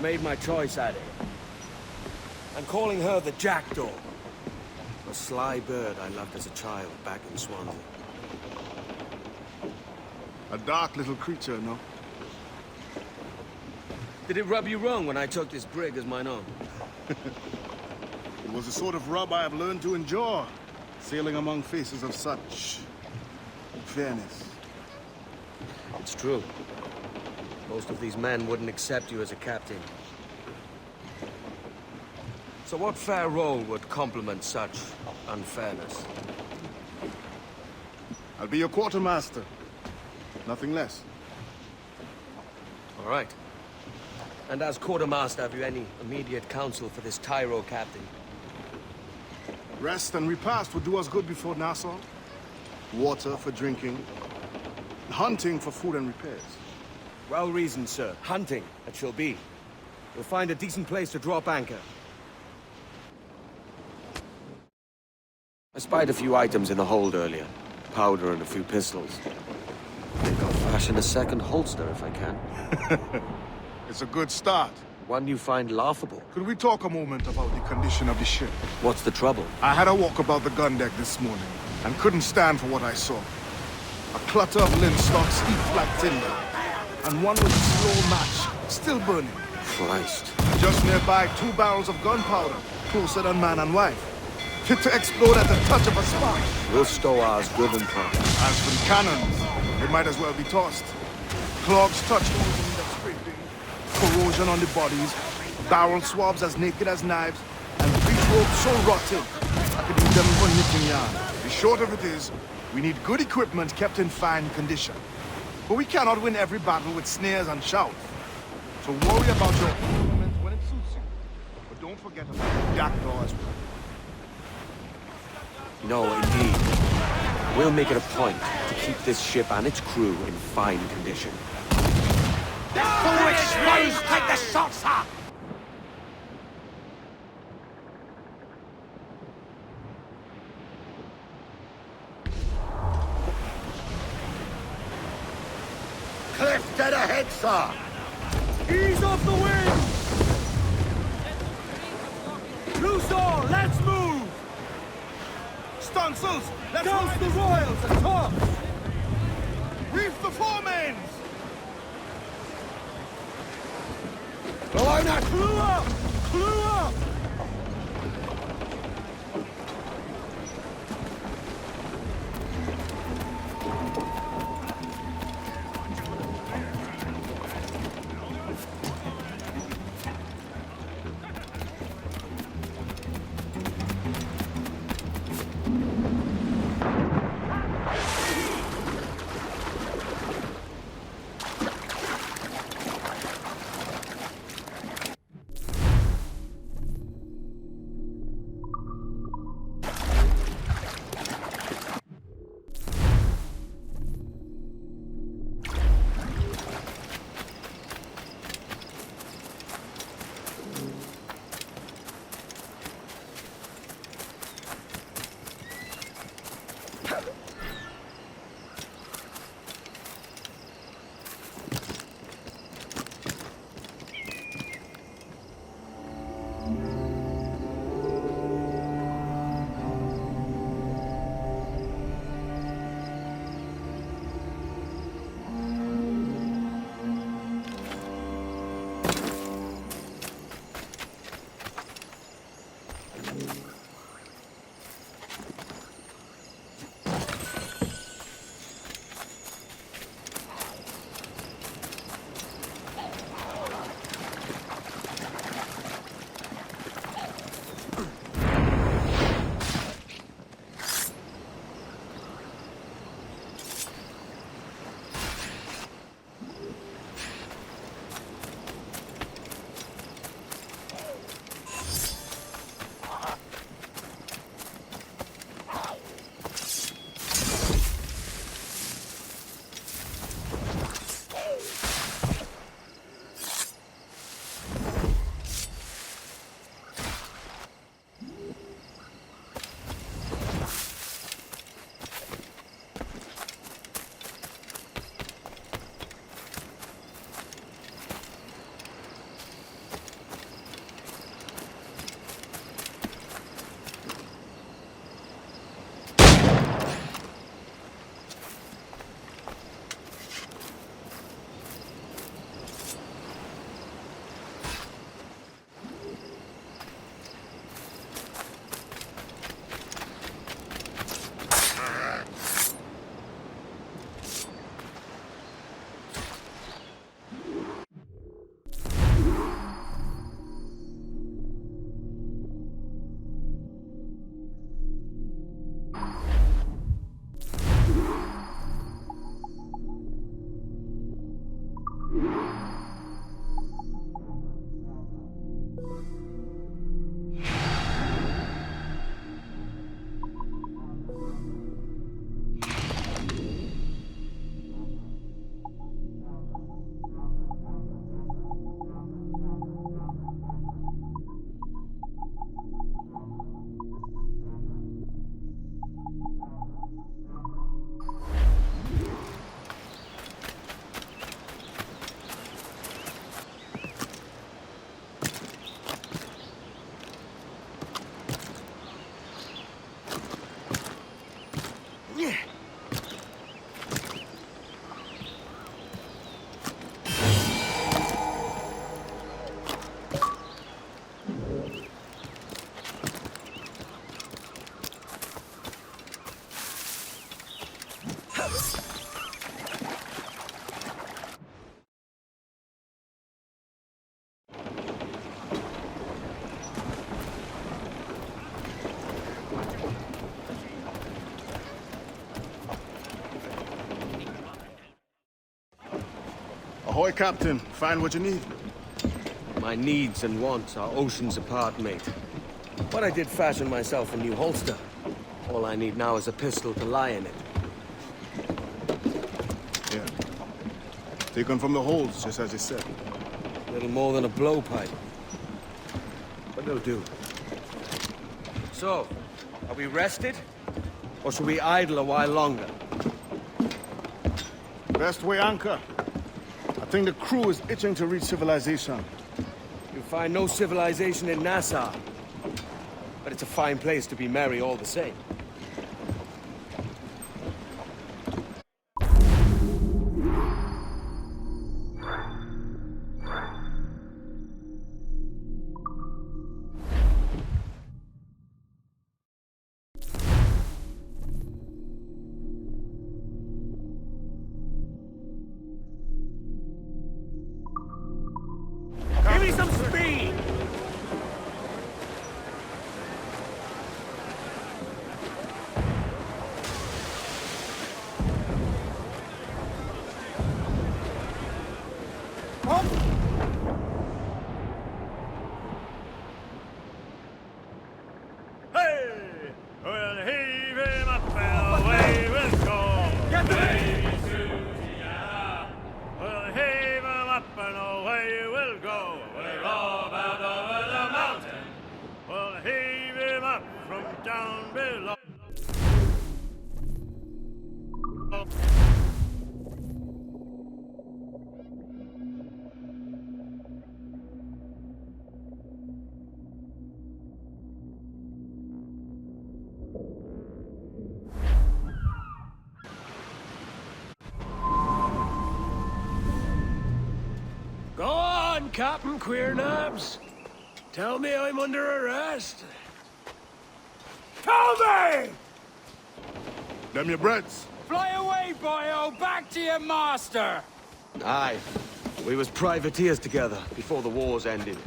made my choice, Addy. I'm calling her the Jackdaw. A sly bird I loved as a child back in Swansea. A dark little creature, no? Did it rub you wrong when I took this brig as mine own? It was the sort of rub I have learned to endure, sailing among faces of such fairness. It's true. Most of these men wouldn't accept you as a captain. So what fair role would complement such unfairness? I'll be your quartermaster. Nothing less. All right. And as quartermaster, have you any immediate counsel for this Tyro captain? Rest and repast would do us good before Nassau. Water for drinking. Hunting for food and repairs. Well reasoned, sir. Hunting, it shall be. We'll find a decent place to drop anchor. I spied a few items in the hold earlier. Powder and a few pistols. I think I'll fashion a second holster if I can. It's a good start. One you find laughable. Could we talk a moment about the condition of the ship? What's the trouble? I had a walk about the gun deck this morning, and couldn't stand for what I saw. A clutter of linstock steeped like tinder, and one with a slow match, still burning. Christ. And just nearby, 2 barrels of gunpowder, closer than man and wife. Fit to explode at the touch of a spark. We'll stow ours good and proper. As for the cannons, they might as well be tossed. Clogs touch holes in the scraping, corrosion on the bodies, barrel swabs as naked as knives, and breech ropes so rotted, I could use them for knitting yarn. The short of it is, we need good equipment kept in fine condition. But we cannot win every battle with snares and shouts. So worry about your armament when it suits you. But don't forget about the Jackdaw as well. No, indeed. We'll make it a point to keep this ship and its crew in fine condition. Foolish slaves, take the shots, sir! Cliff, dead ahead, sir! Ease off the wind! Loose all, let's move! Stunsails, let's Douse the royals and tops! reef the foremains! Below that! Clue up! Clue up! Ahoy, Captain. Find what you need. My needs and wants are oceans apart, mate. But I did fashion myself a new holster. All I need now is a pistol to lie in it. Yeah. Taken from the holds, just as you said. Little more than a blowpipe. But it'll do. So, are we rested? Or should we idle a while longer? Best way anchor. I think the crew is itching to reach civilization. You'll find no civilization in Nassau. But it's a fine place to be merry all the same. Give me some speed! Hey! We'll heave him up and away we'll go. Get the We'll heave him up and away we'll go. We're all bound over the mountain. We'll heave him up from down below. Go on, Captain Queernabs. Tell me I'm under arrest. Tell me! Them your breads. Fly away, boyo! Back to your master! Aye. We was privateers together before the wars ended.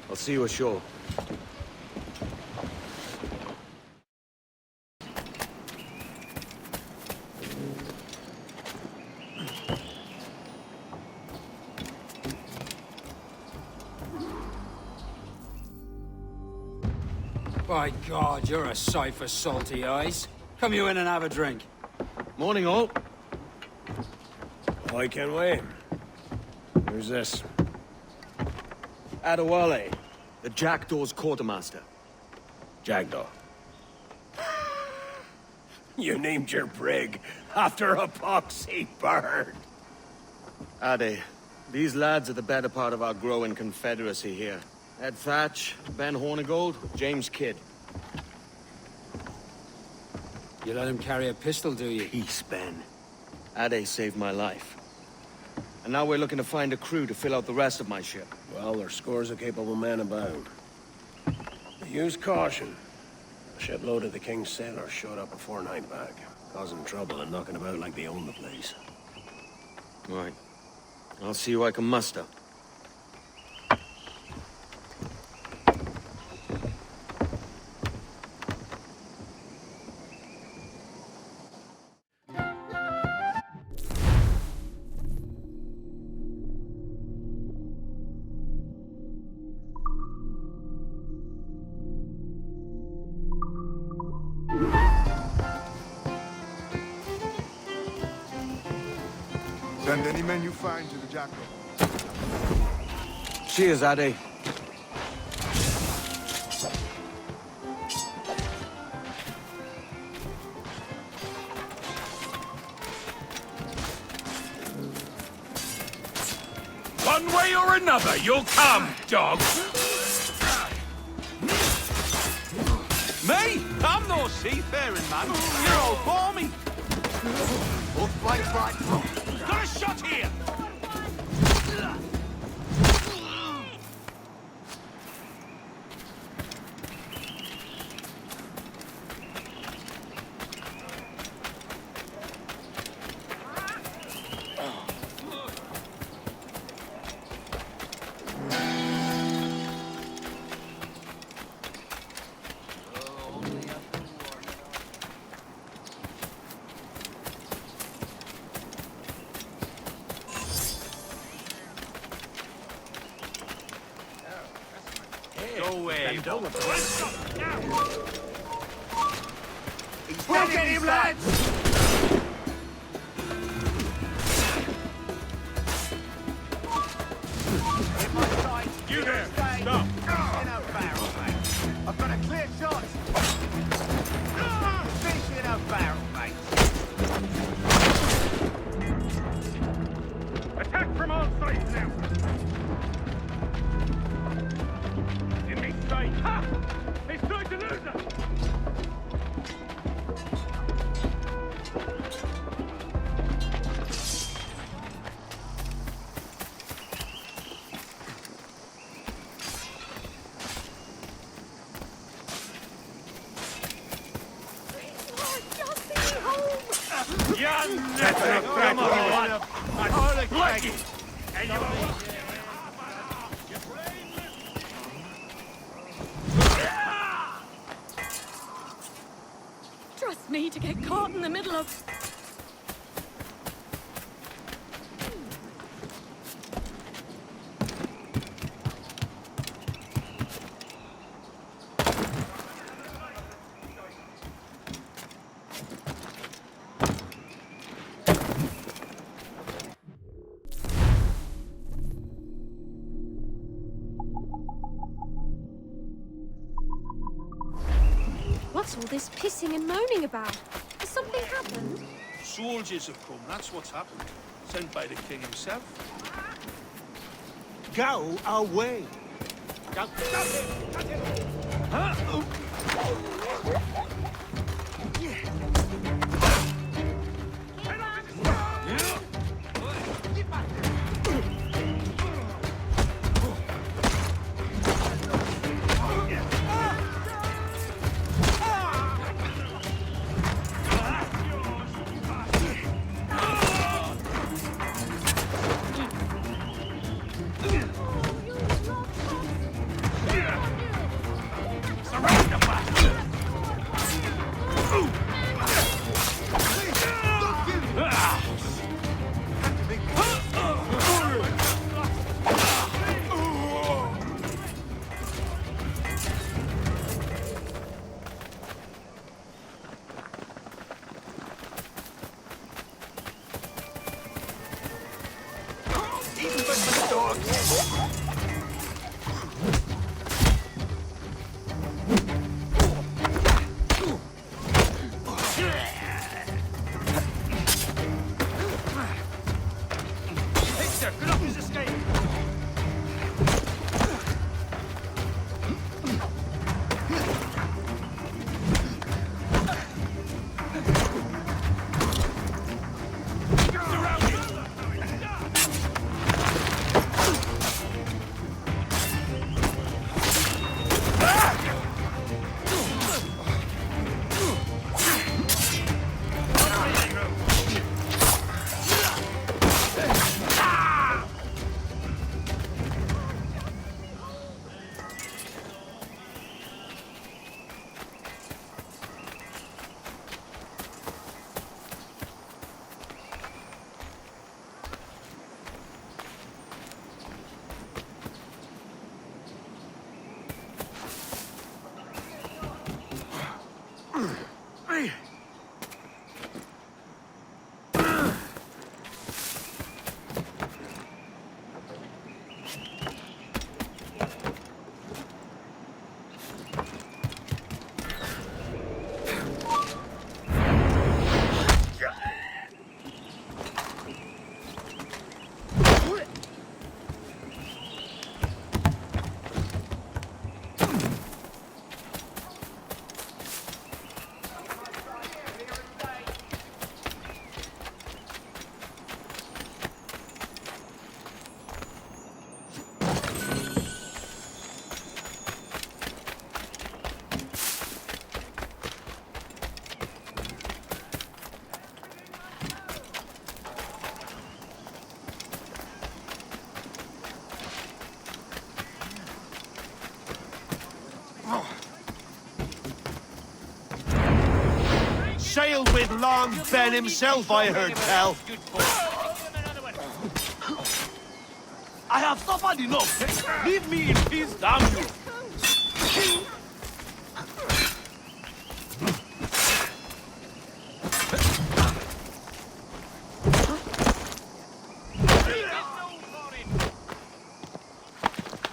I'll see you ashore. By God, you're a sight for salty eyes. Come you in and have a drink. Morning, all. Ahoy, Kenway. Who's this? Adewale, the Jackdaw's quartermaster. Jackdaw. You named your brig after a poxy bird. Ade, these lads are the better part of our growing confederacy here. Ed Thatch, Ben Hornigold, James Kidd. You let him carry a pistol, do you? Peace, Ben. Ade saved my life. And now we're looking to find a crew to fill out the rest of my ship. Well, there's scores of capable men about. But use caution. A shipload of the King's sailors showed up a fortnight back, causing trouble and knocking about like they own the place. Right. I'll see who I can muster. Send any men you find to the Jackal. Cheers, Ade. One way or another, you'll come, dog! Me? I'm no seafaring man. You're all for me. Both flanks right. Got a shot here! you don't. Look at him, lads! You there! Stop! I've got a clear shot. Finish in a barrel, mate. Attack from all sides now! In this side! Ha! He's trying to lose us! Come on! Lucky! And you Trust me to get caught in the middle of... What's all this pissing and moaning about? Has something happened? Soldiers have come, that's what's happened. Sent by the king himself. Go away! Go. Sailed with Long Ben himself, I heard tell. I have suffered enough. Leave me in peace, damn you.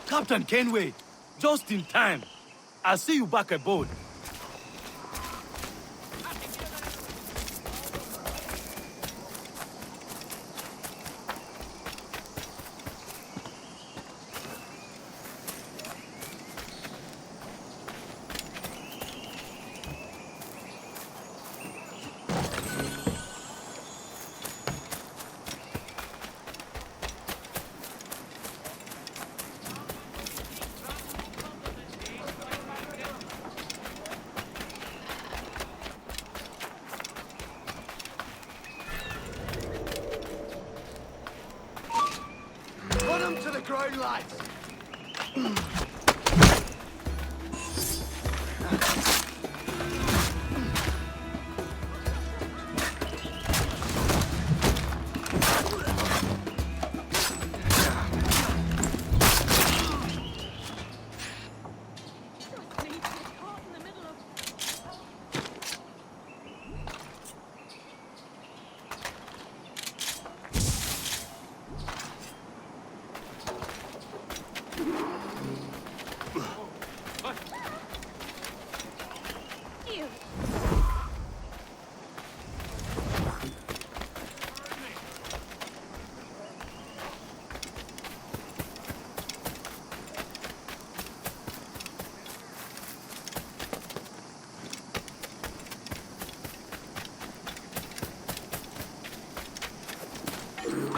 Captain Kenway, just in time. I'll see you back aboard. To the ground, lads!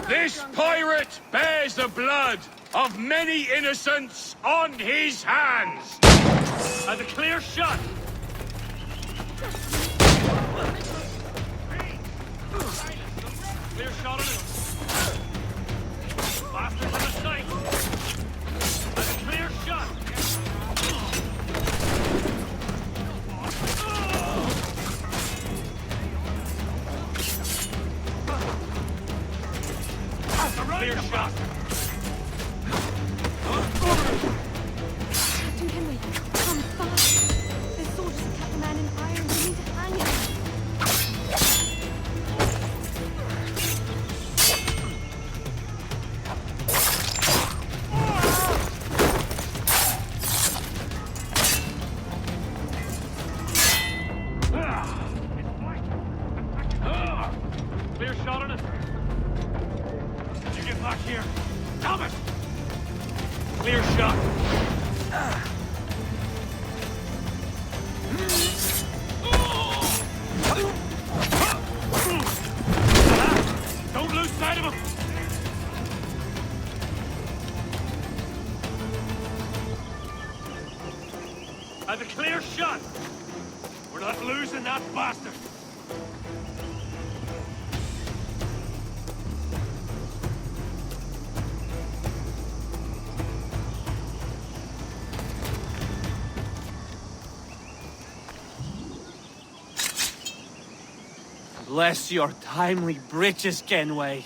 This pirate bears the blood of many innocents on his hands. And a clear shot. Clear shot on him. Bastards in the sight. And a clear shot. Clear shot. Captain Kenway, come fast. The soldiers have cut the man in irons. We need to hang him. Clear shot on it. Did you get back here? Damn it! Clear shot. Don't lose sight of him! And a clear shot! We're not losing that bastard! Bless your timely breeches, Kenway.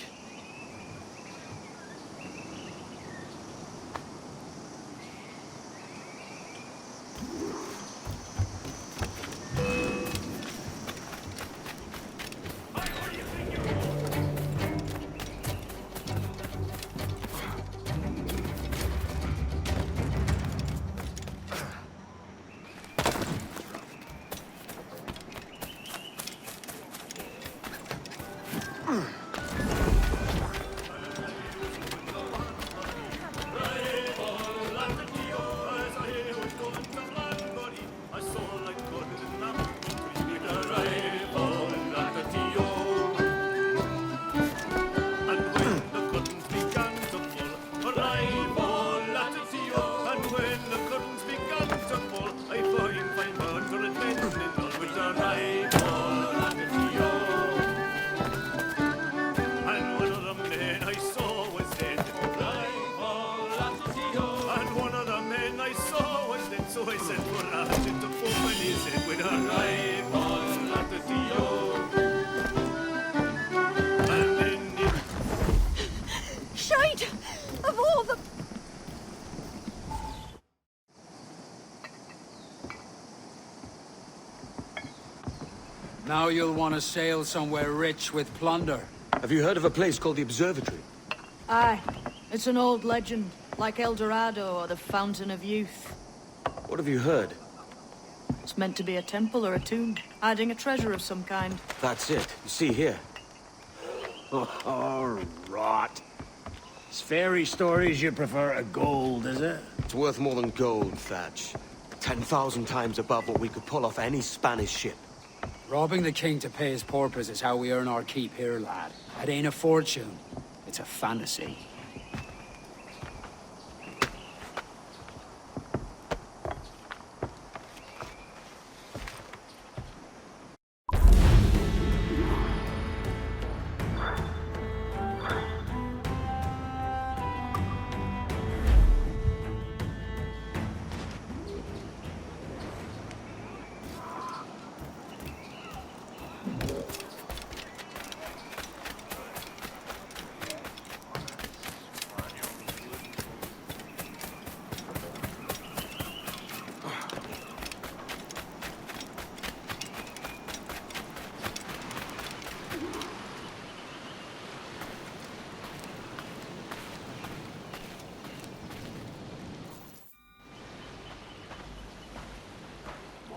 Now you'll want to sail somewhere rich with plunder. Have you heard of a place called the Observatory? Aye. It's an old legend, like El Dorado or the Fountain of Youth. What have you heard? It's meant to be a temple or a tomb, hiding a treasure of some kind. That's it. You see here. Oh, rot. It's fairy stories you prefer to gold, is it? It's worth more than gold, Thatch. 10,000 times above what we could pull off any Spanish ship. Robbing the king to pay his porpoise is how we earn our keep here, lad. It ain't a fortune. It's a fantasy.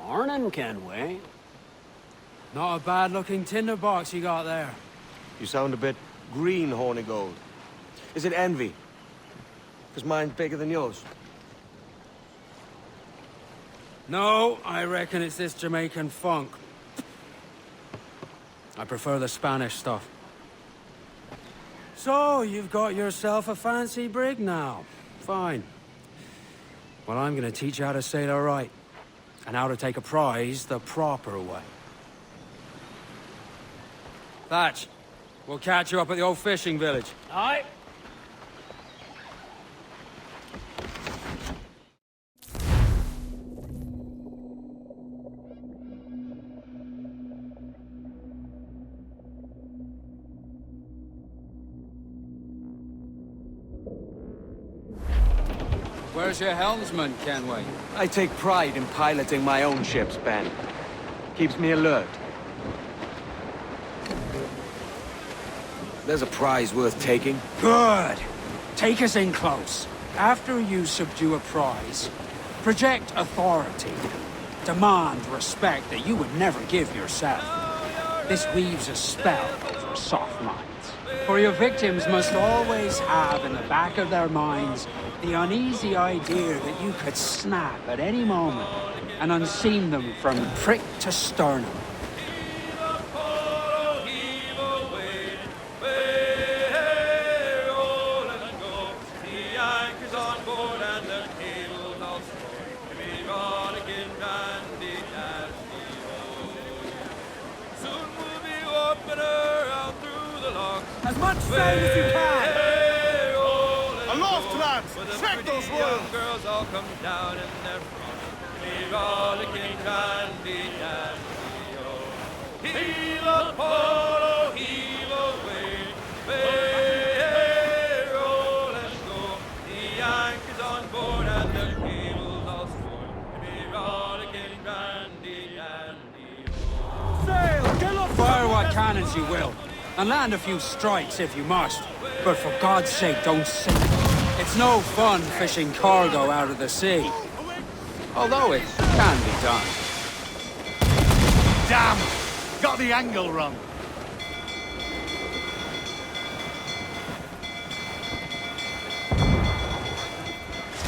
Morning, Kenway. Not a bad-looking tinderbox you got there. You sound a bit green, Horny Gold. Is it envy? Because mine's bigger than yours. No, I reckon it's this Jamaican funk. I prefer the Spanish stuff. So, you've got yourself a fancy brig now. Fine. Well, I'm gonna teach you how to sail her right. And how to take a prize the proper way. Thatch, we'll catch you up at the old fishing village. Aye. Where's your helmsman, Kenway? I take pride in piloting my own ships, Ben. Keeps me alert. There's a prize worth taking. Good! Take us in close. After you subdue a prize, project authority. Demand respect that you would never give yourself. This weaves a spell over soft minds. For your victims must always have in the back of their minds the uneasy idea that you could snap at any moment and unseam them from prick to sternum. As much sail as you can! Aloft, lads! Check those royals! Girls all come down in their front. Leave all the king dandy dandy, oh. Heave a pole, heave away. Hey, roll and go. The anchor's on board and the cable's all spoiled. Leave all the king dandy dandy, oh. Sail! Get up! Fire what cannons you will, and land a few strikes if you must. But for God's sake, don't sink. It's no fun fishing cargo out of the sea. Although it can be done. Damn! Got the angle wrong.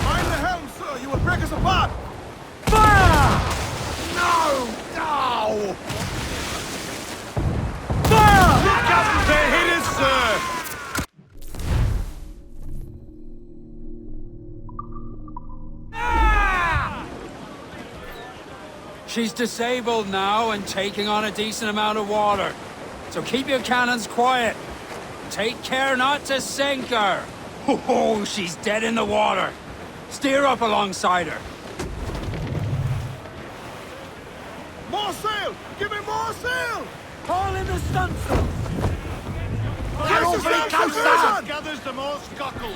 Mind the helm, sir! You will break us apart! Fire! No! No! Fire! Look out! They hit us, sir! She's disabled now and taking on a decent amount of water. So keep your cannons quiet. Take care not to sink her. Oh, she's dead in the water. Steer up alongside her. More sail! Give me more sail! Haul in the stunsail! Gathers the most cockles.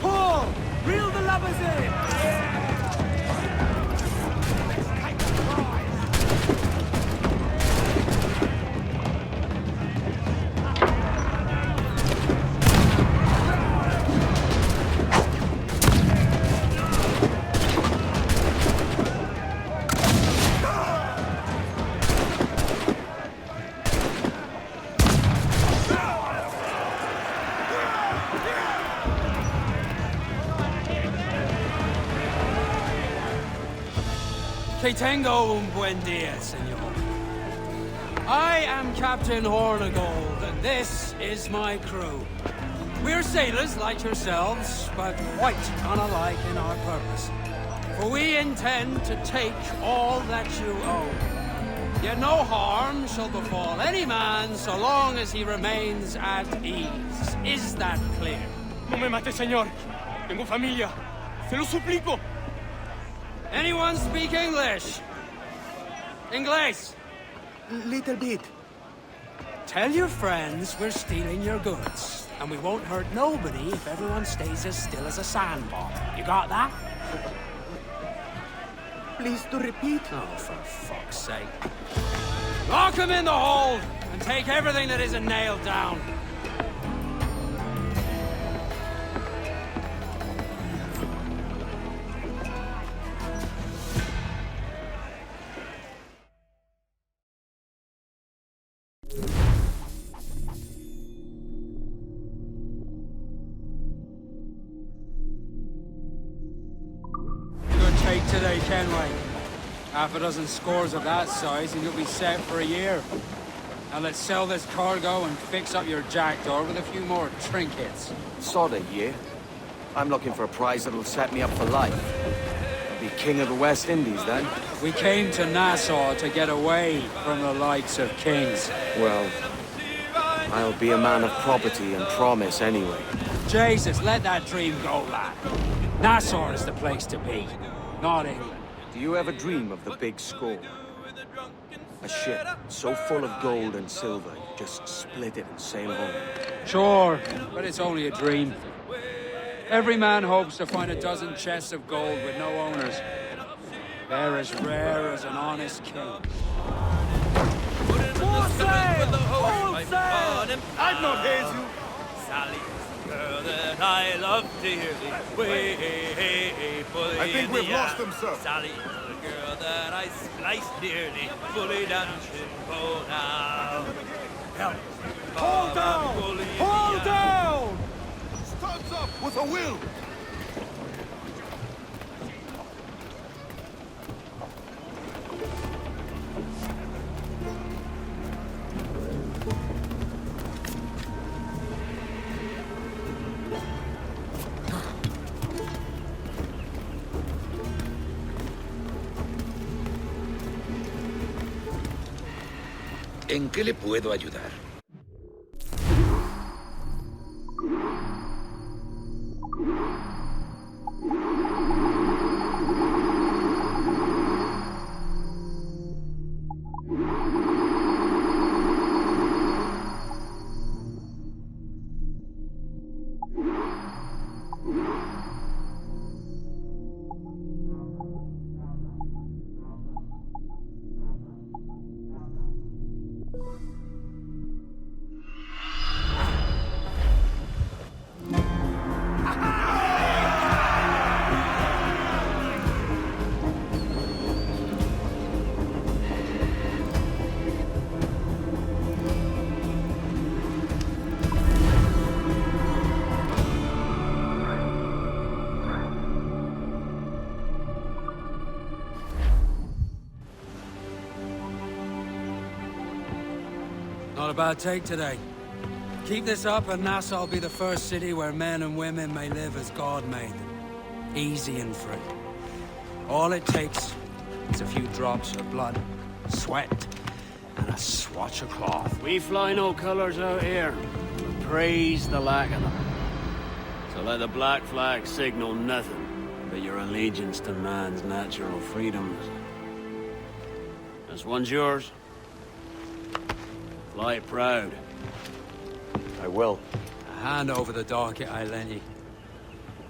Paul! Reel the lubbers in! Que tengo un buen dia, senor. I am Captain Hornigold, and this is my crew. We're sailors like yourselves, but quite unalike in our purpose. For we intend to take all that you own. Yet no harm shall befall any man so long as he remains at ease. Is that clear? No me mate, señor. Tengo familia. Se lo suplico. Anyone speak English? Inglés? Little bit. Tell your friends we're stealing your goods, and we won't hurt nobody if everyone stays as still as a sandbar. You got that? Please to repeat. Oh, for fuck's sake. Lock him in the hold, and take everything that isn't nailed down. Take today, Kenway. Half a dozen scores of that size and you'll be set for a year. Now let's sell this cargo and fix up your jackdaw with a few more trinkets. Sod a year. I'm looking for a prize that'll set me up for life. I'll be king of the West Indies then. We came to Nassau to get away from the likes of kings. Well, I'll be a man of property and promise anyway. Jesus, let that dream go, lad. Nassau is the place to be, not England. Do you ever dream of the big score? A ship so full of gold and silver, you just split it and sail home. Sure, but it's only a dream. Every man hopes to find a dozen chests of gold with no owners. They're as rare as an honest king. Full sail! Full sail! I'd not haze you. Sally is the girl that I love dearly. Way fully I think in we've the lost air. him, sir. Sally is the girl that I slice dearly. Fully dancing for now. Help! Hold down! Hold down! Studs up with a will! ¿En qué le puedo ayudar? Not a bad take today. Keep this up and Nassau will be the first city where men and women may live as God made them. Easy and free. All it takes is a few drops of blood, sweat, and a swatch of cloth. We fly no colors out here. We praise the lack of them. So let the black flag signal nothing but your allegiance to man's natural freedoms. This one's yours. Fly it proud. I will. A hand over the docket I lent you.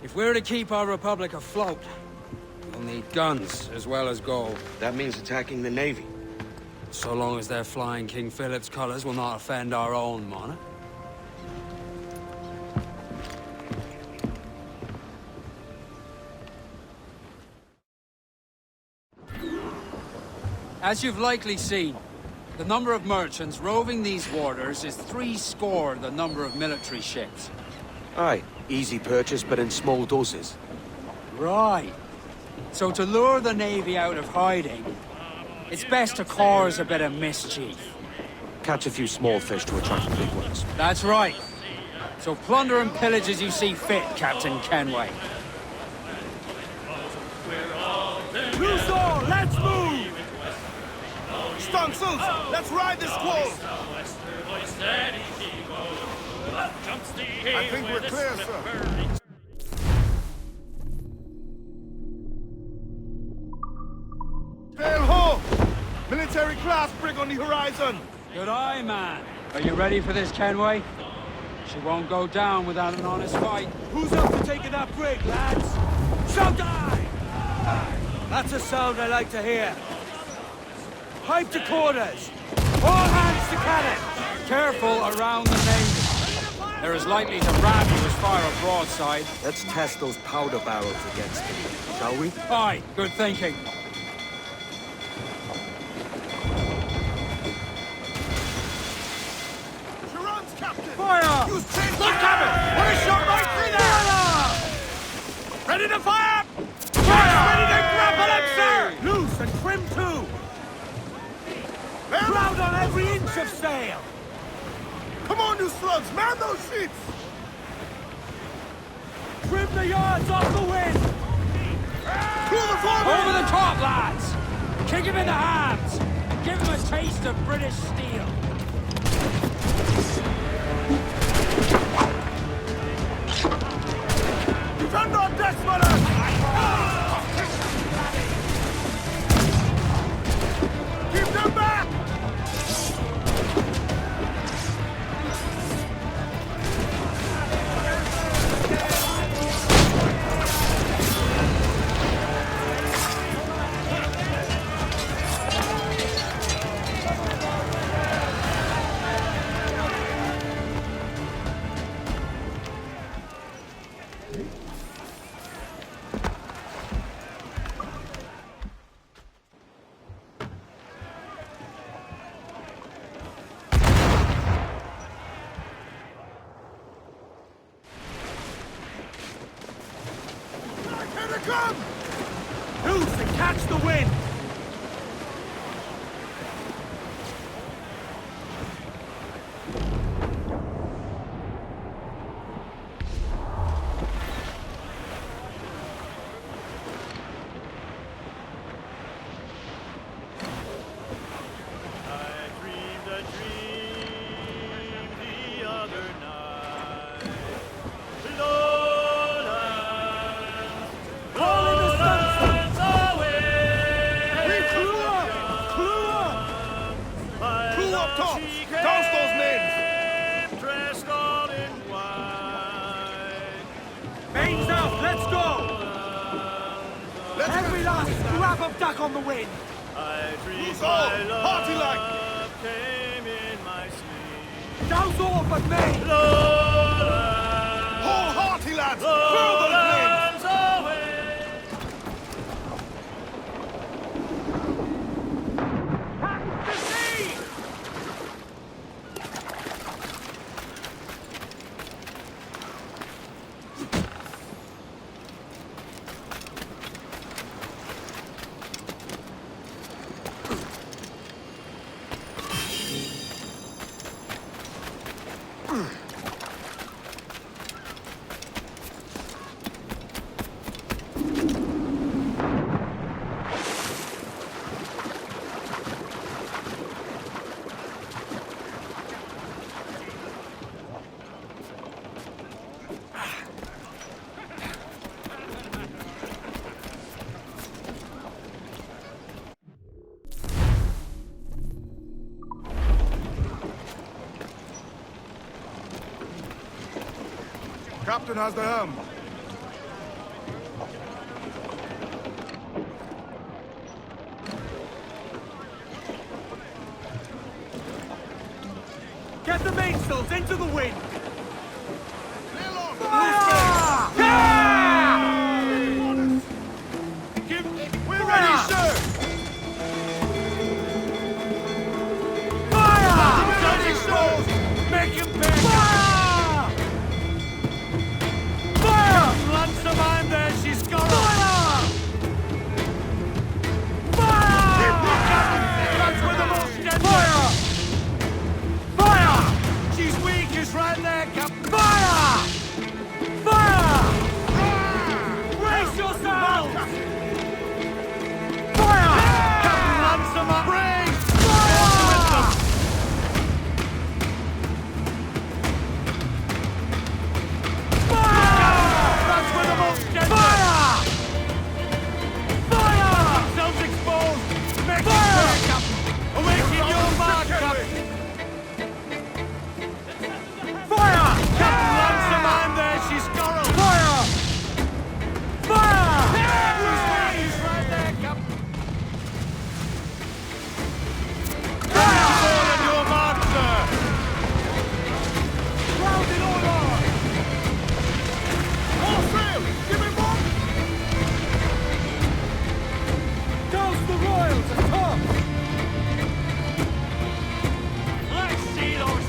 If we're to keep our republic afloat, we'll need guns as well as gold. That means attacking the Navy. So long as they're flying King Philip's colors will not offend our own monarch. As you've likely seen, the number of merchants roving these waters is 70 the number of military ships. Aye, easy purchase, but in small doses. Right. So to lure the Navy out of hiding, it's best to cause a bit of mischief. Catch a few small fish to attract the big ones. That's right. So plunder and pillage as you see fit, Captain Kenway. Loose all, let's move! Stunksels, let's ride this squall! I think we're clear, sir. Sail ho! Military class brig on the horizon! Good eye, man. Are you ready for this, Kenway? She won't go down without an honest fight. Who's up for taking that brig, lads? Shout die! That's a sound I like to hear. Pipe to quarters! All hands to cannon! Careful around the Navy. They're as likely to ram you as fire a broadside. Let's test those powder barrels against them, shall we? Aye, good thinking. Sharon's captain! Fire! Use chain Look at it! What a shot right through there! Ready to fire! Fire! Ready to grapple him, sir! Loose and trim too! Crowd on every inch of sail! Come on, you slugs! Man those sheets! Trim the yards off the wind! Through the forward! Over the top, lads! Kick him in the hands! Give him a taste of British steel! Defend our decks, brothers! Keep them back! Here they come! Loose and catch the wind! Mains out, let's go! Every last scrap of duck on the wind! Loose all! Party like! Douse all but me! Whole hearty, lads! Through those men! Captain has the helm. Get the mainsails into the wind! We're ready, sir! Make him pay! Fire! Fire! Lunch the man there, she's got her!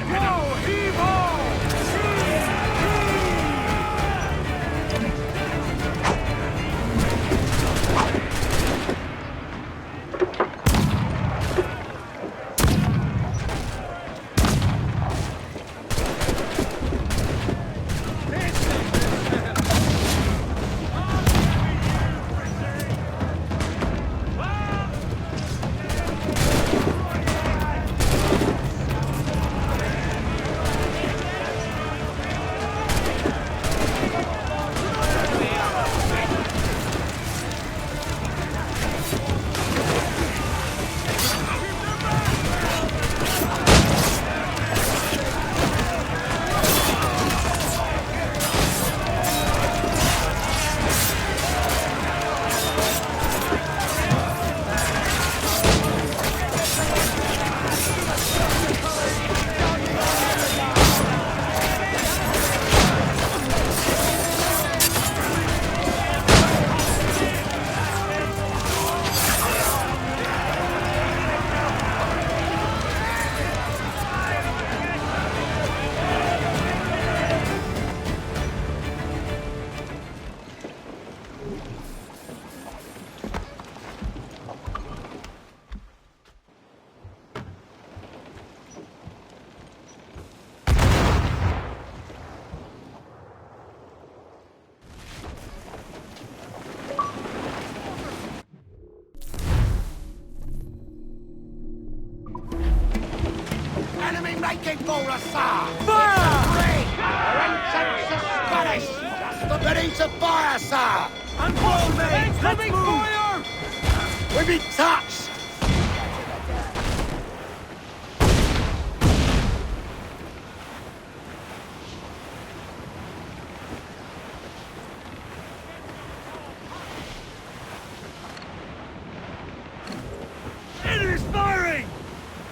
Whoa, heave-ho! Enemy making for us, sir! Fire! Spanish! Ready to fire, sir! Unfold me! Incoming fire! We've been touched! Enemy's firing!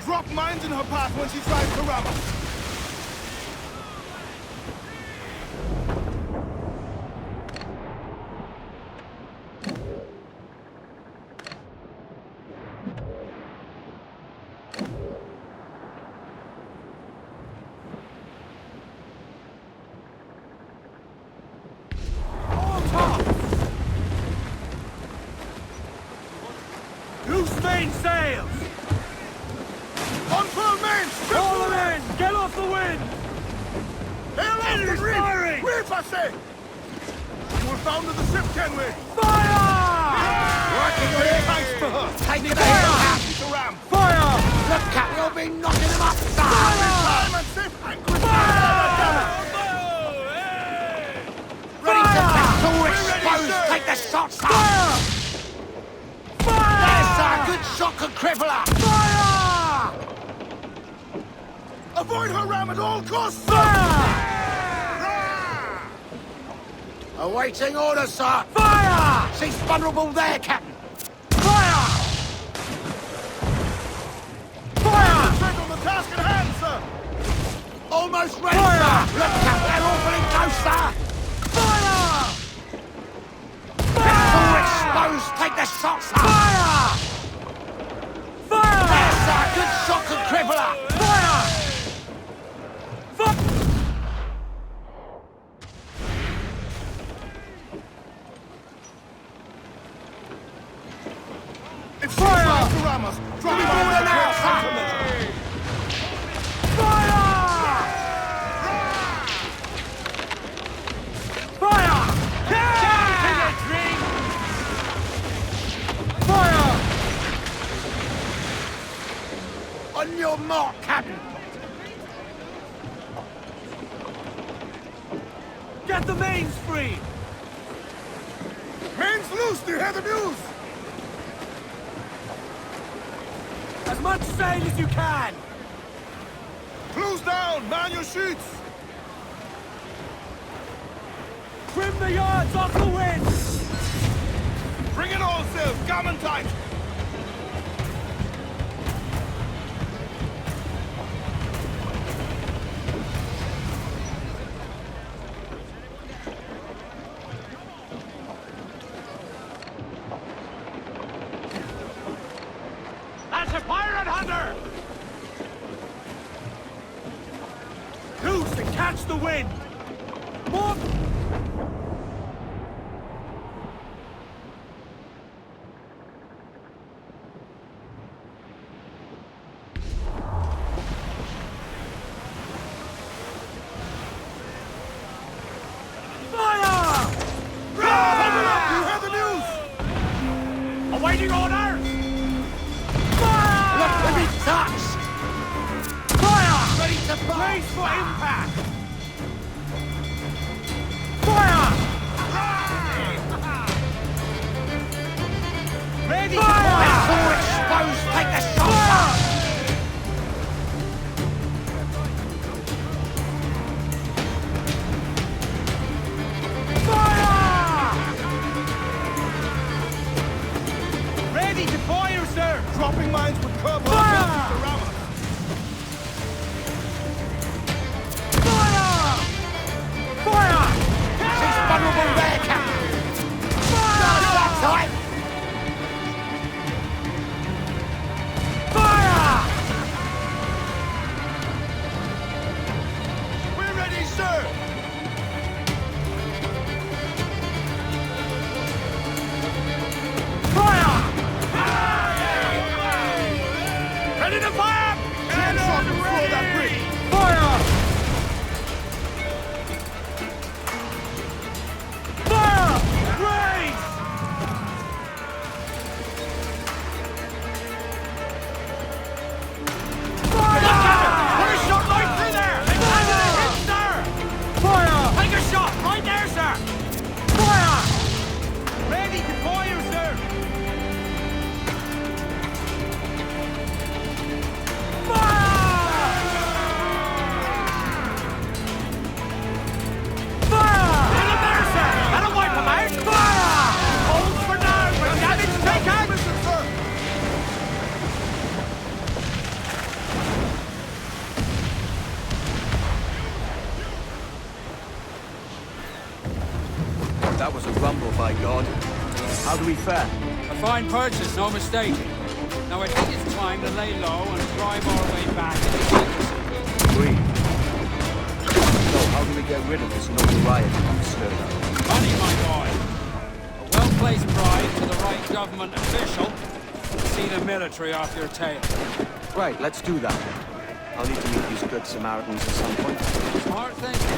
Drop mines in her path when she tries to ram us. All tops! Loose main sails! Unfurl main! Call them in! Get off the wind! Enemy's firing! Reef, I say! You were found in the ship, Kenway! Fire! Working on it! Thanks for her! Taking a Fire! hit! To ram! Fire! Look at you'll be knocking him up, sir! Time and safe anchorage! Ready to Fire! battle, We're ready, exposed! sir. Take the shot, sir! Fire! Fire! There's a good shot could cripple her! Fire! Avoid her ram at all costs! Fire! Awaiting orders, sir! Fire! She's vulnerable there, Captain! Fire! Fire! Check on the task at hand, sir! Almost ready, Fire! sir! Look, Captain, they're awfully close, sir! Fire! All exposed! Take the shot, sir! Fire! Fire! There's a good shot could cripple her! Fire! If she tries to ram us, drop mines moving and now, take sir. countermeasures. Fire! Fire! Fire! On your mark, Captain! Get the mains free! Main's loose, do you hear the news? As much sail as you can! Close down, man your sheets! Trim the yards off the wind! Bring it all sail, gammon tight! That's a pirate hunter! catch the wind! More... Awaiting orders! Fire! Let them be touched! Fire! Ready to fire! Brace for impact! Fire! Ready! Fire! Fire! It's all exposed! Take the shot! Ready to fire, sir! Dropping mines with curb Fire! around us. Fire! Fire! She's vulnerable there, Captain! Fire! Time! Fire! We're ready, sir! Fire! Ready to fire! Cannon before that bridge! Fire! Fire! Raise! Put a shot right through there! Hit, sir! Fire! Take a shot! Right there, sir! Fire! Ready to fire, sir! Hit him there, sir! That'll wipe him out! Fire! Hold for now, but damage taken! That was a rumble, by God. How do we fare? A fine purchase, no mistake. Now I think it's time to lay low and drive our way back into Dickerson. Agreed. So, how do we get rid of this notoriety we've stirred up? Money, my boy. A well-placed bribe to the right government official. See the military off your tail. Right, let's do that. I'll need to meet these good Samaritans at some point. Smart thinking.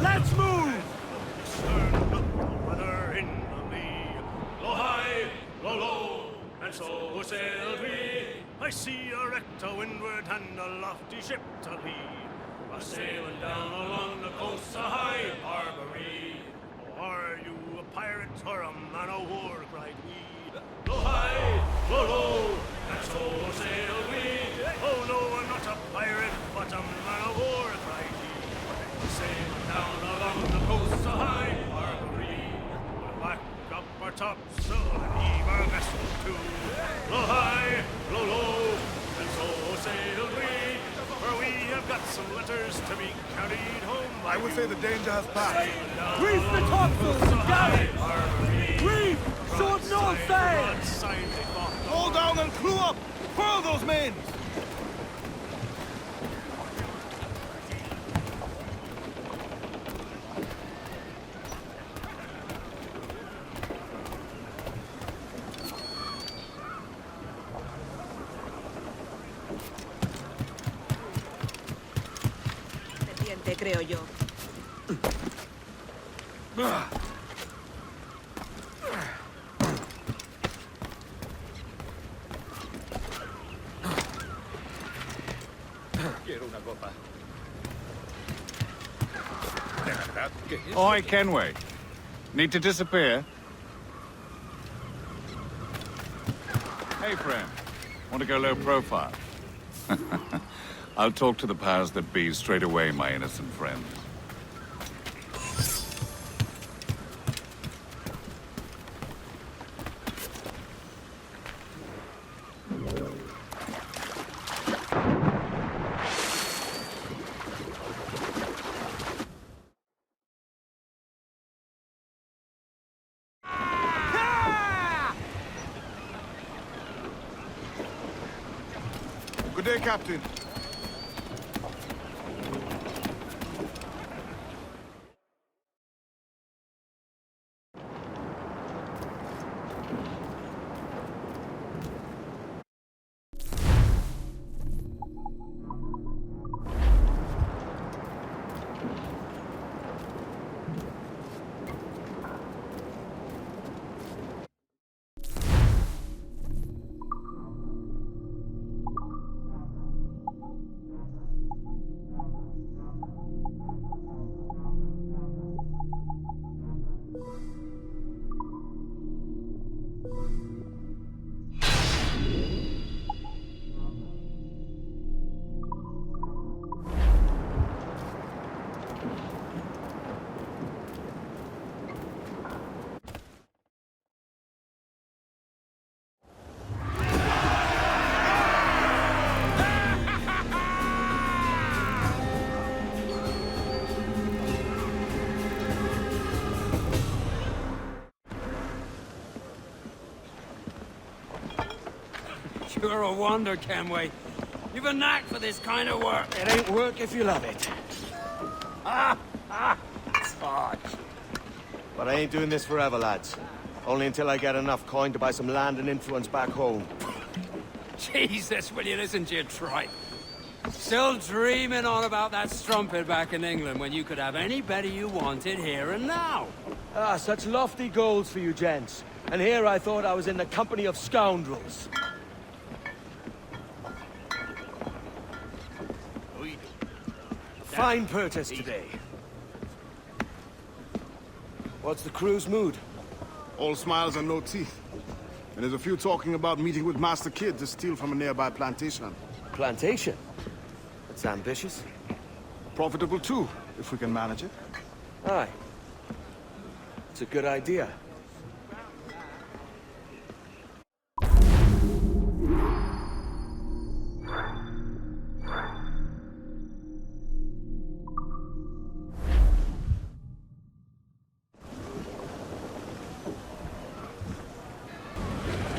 Let's move! Weather in the lee. Lo high, lo low, and so sailed we. I see a wreck to windward and a lofty ship to lee. A sailing down along the coast of high Barbary. Oh, are you a pirate or a man of war? Cried we. Lo high, lo low, and so sailed we. Oh no, I'm not a pirate, but a man of war, cried he. Sailing down along the coast of high Barbary. We'll back up our topsail and heave our vessel to. Lo high, lo low, and so sailed we. For we have got some letters to be carried home. I would say the danger has passed. Reef the topsails, galley! Reef! Short north sail! and clue up! Furl those men! Pendiente, creo yo. Quiero una copa. ¿De verdad? ¿Qué es? Oi, Kenway. Need to disappear? Hey, friend. Want to go low profile? I'll talk to the powers that be straight away, my innocent friend. Good day, Captain. You're a wonder, Kenway. You've a knack for this kind of work. It ain't work if you love it. Fudge. But I ain't doing this forever, lads. Only until I get enough coin to buy some land and influence back home. Jesus, will you listen to your tripe? Still dreaming on about that strumpet back in England when you could have any Betty you wanted here and now. Ah, such lofty goals for you gents. And here I thought I was in the company of scoundrels. Fine purchase today. What's the crew's mood? All smiles and no teeth. And there's a few talking about meeting with Master Kid to steal from a nearby plantation. Plantation? That's ambitious. Profitable too, if we can manage it. Aye. It's a good idea.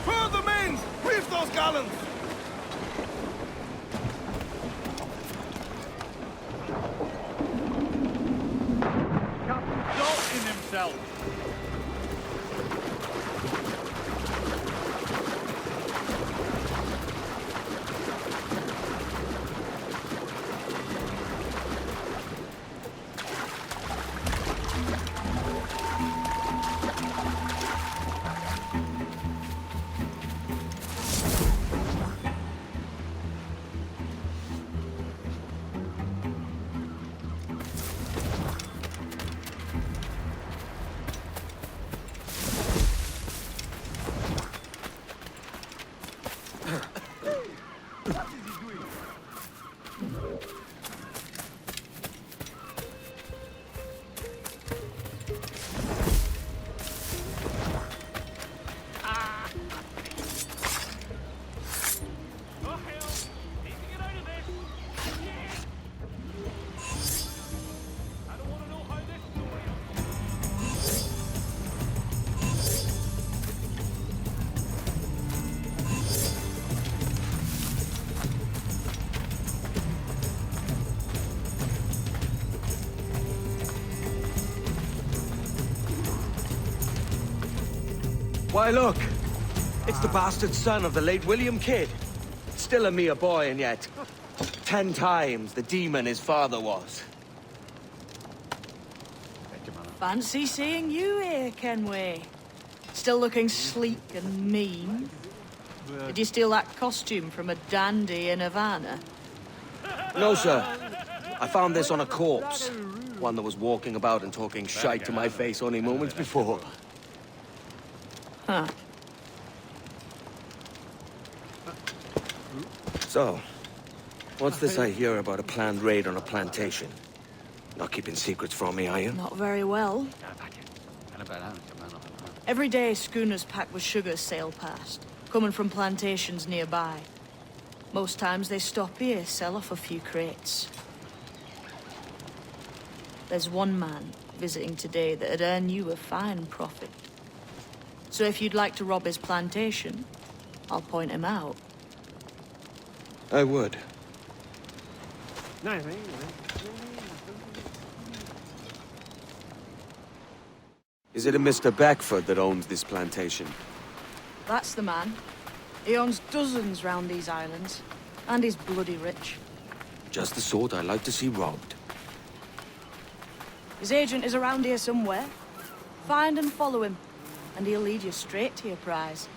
Further men! Reef those gallons! Captain Salt in himself. Why, look! It's the bastard son of the late William Kidd. Still a mere boy, and yet 10 times the demon his father was. Fancy seeing you here, Kenway. Still looking sleek and mean. Did you steal that costume from a dandy in Havana? No, sir. I found this on a corpse. One that was walking about and talking shite to my face only moments before. Huh. So, what's this I hear about a planned raid on a plantation? Not keeping secrets from me, are you? Not very well. Every day, schooners packed with sugar sail past, coming from plantations nearby. Most times they stop here, sell off a few crates. There's one man visiting today that'd earn you a fine profit. So if you'd like to rob his plantation, I'll point him out. I would. Is it a Mr. Beckford that owns this plantation? That's the man. He owns dozens round these islands, and he's bloody rich. Just the sort I like to see robbed. His agent is around here somewhere. Find and follow him, and he'll lead you straight to your prize.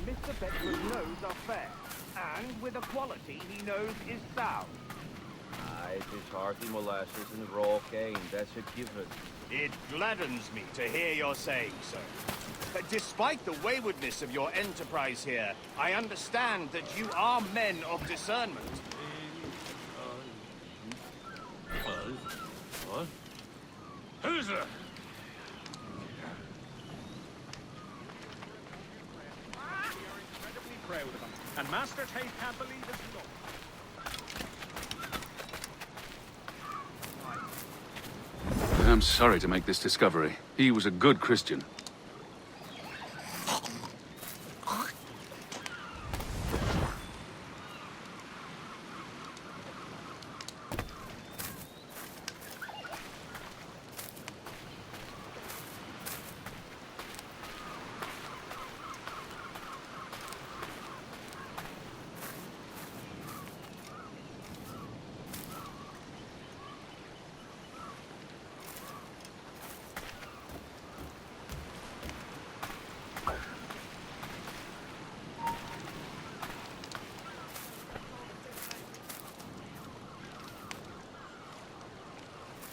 Mr. Beckford knows are fair, and with a quality he knows is sound. It is hearty molasses and raw cane, that's a given. It gladdens me to hear your saying so. But despite the waywardness of your enterprise here, I understand that you are men of discernment. What? Who's there? Proud of him. And Master Tate can't believe his luck. I'm sorry to make this discovery. He was a good Christian.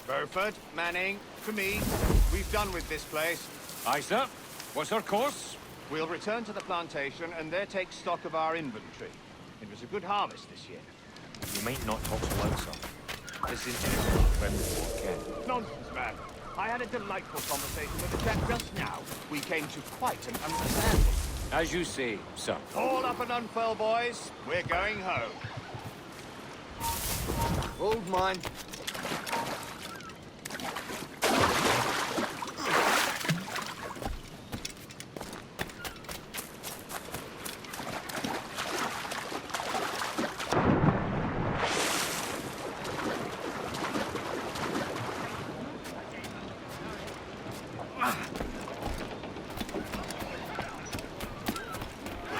Burford, Manning, for me, we've done with this place. Aye, sir. What's our course? We'll return to the plantation and there take stock of our inventory. It was a good harvest this year. You might not talk so loud, sir. Listen to it. Nonsense, man. I had a delightful conversation with the chap just now. We came to quite an understanding. As you say, sir. All up and unfurl, boys. We're going home. Old mine.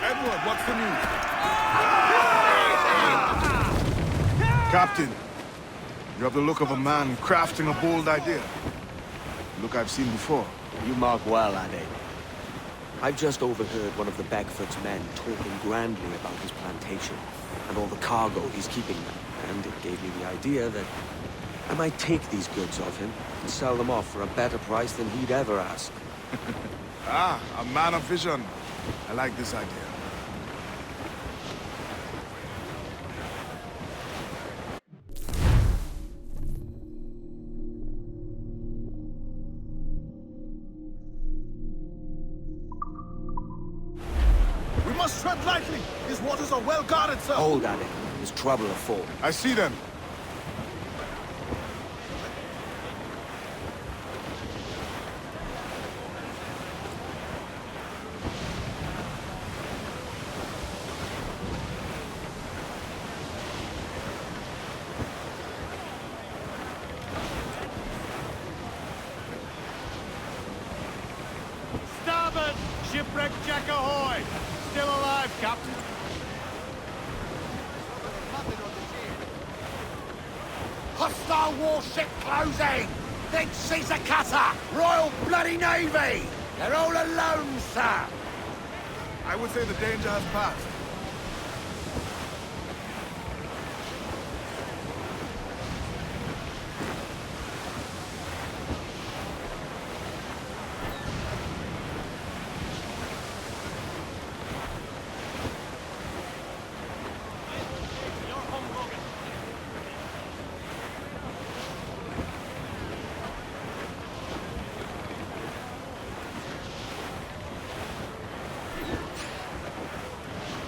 Edward, what's the news? Captain, you have the look of a man crafting a bold idea. Look I've seen before. You mark well, Addy. I've just overheard one of the Beckford's men talking grandly about his plantation and all the cargo he's keeping there, and it gave me the idea that I might take these goods off him and sell them off for a better price than he'd ever ask. A man of vision. I like this idea. We must tread lightly. These waters are well guarded, sir. Hold, Addy. There's trouble afoot. I see them. starboard! Shipwreck Jack ahoy! Still alive, Captain. Hostile warship closing! Big Caesar cutter! Royal Bloody Navy! They're all alone, sir! I would say the danger has passed.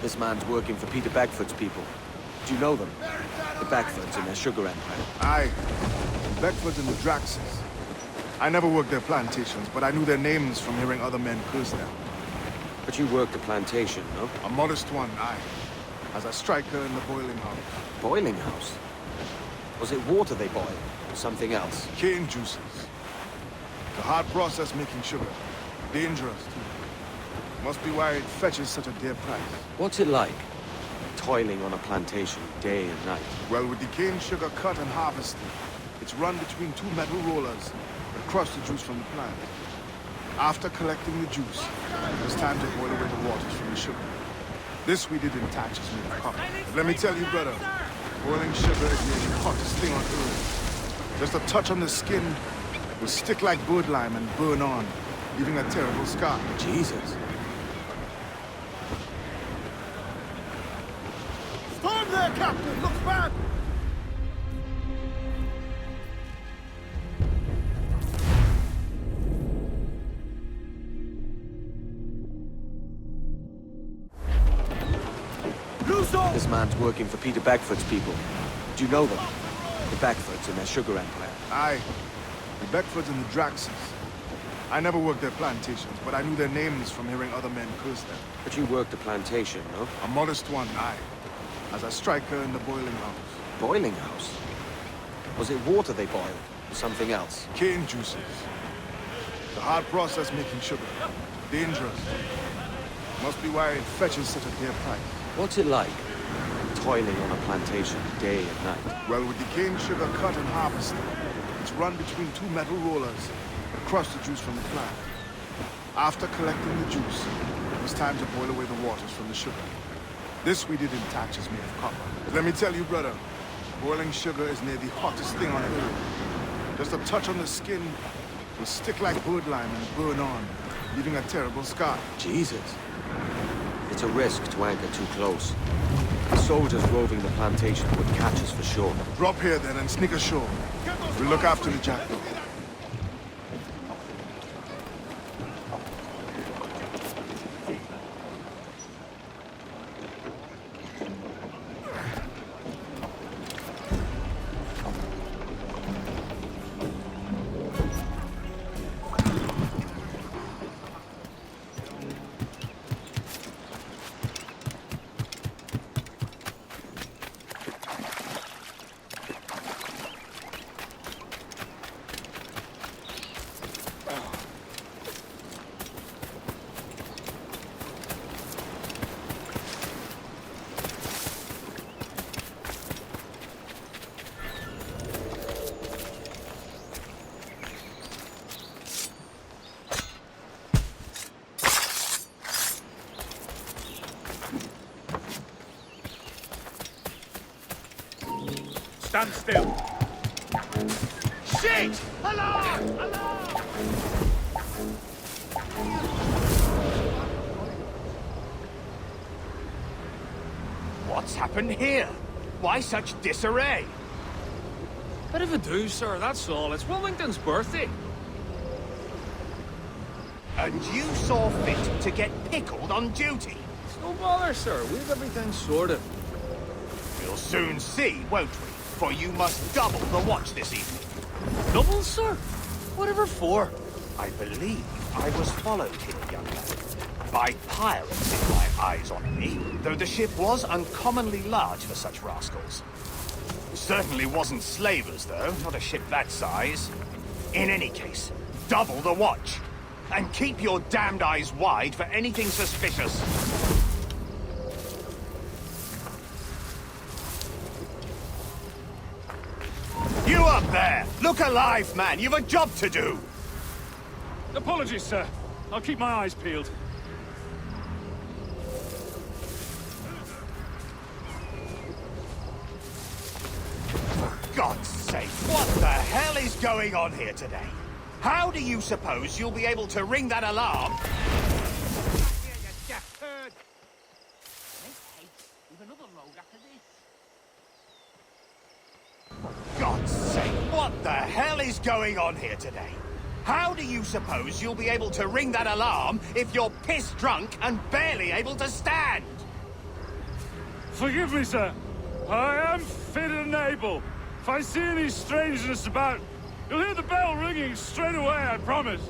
This man's working for Peter Beckford's people. Do you know them? The Beckfords and their sugar empire. Aye. The Beckfords and the Draxes. I never worked their plantations, but I knew their names from hearing other men curse them. But you worked the plantation, no? A modest one, aye. As a striker in the boiling house. Boiling house? Was it water they boiled, or something else? Cane juices. The hard process making sugar. Dangerous, too. Must be why it fetches such a dear price. What's it like, toiling on a plantation day and night? Well, with the cane sugar cut and harvested, it's run between two metal rollers that crush the juice from the plant. After collecting the juice, it was time to boil away the waters from the sugar. This we did in tatches made of copper. But let me tell you, brother, boiling sugar is the hottest thing on earth. Just a touch on the skin will stick like bird lime and burn on, leaving a terrible scar. Jesus. Storm there, Captain! Looks bad! This man's working for Peter Beckford's people. Do you know them? The Beckfords and their sugar empire. Aye. The Beckfords and the Draxes. I never worked their plantations, but I knew their names from hearing other men curse them. But you worked the plantation, no? A modest one, aye. As a striker in the boiling house. Boiling house? Was it water they boiled, or something else? Cane juices. The hard process making sugar. Dangerous. Must be why it fetches such a dear price. What's it like, toiling on a plantation day and night? Well, with the cane sugar cut and harvested, it's run between two metal rollers that crush the juice from the plant. After collecting the juice, it was time to boil away the waters from the sugar. This we did in tatches made of copper. But let me tell you, brother, boiling sugar is near the hottest thing on earth. Just a touch on the skin will stick like bird lime and burn on, leaving a terrible scar. Jesus. It's a risk to anchor too close. The soldiers roving the plantation would catch us for sure. Drop here then and sneak ashore. We'll look after the jackal. Stand still. Shit! Alarm! Alarm! What's happened here? Why such disarray? Bit of a do, sir, that's all. It's Wilmington's birthday. And you saw fit to get pickled on duty? It's no bother, sir. We've everything sorted. We'll soon see, won't we? For you must double the watch this evening. Double, sir? Whatever for? I believe I was followed here, young man. By pirates, with my eyes on me, though the ship was uncommonly large for such rascals. Certainly wasn't slavers, though, not a ship that size. In any case, double the watch. And keep your damned eyes wide for anything suspicious. You up there! Look alive, man! You've a job to do! Apologies, sir. I'll keep my eyes peeled. For God's sake, what the hell is going on here today? How do you suppose you'll be able to ring that alarm? For God's sake, what the hell is going on here today? How do you suppose you'll be able to ring that alarm if you're piss drunk and barely able to stand? Forgive me, sir. I am fit and able. If I see any strangeness about, you'll hear the bell ringing straight away, I promise.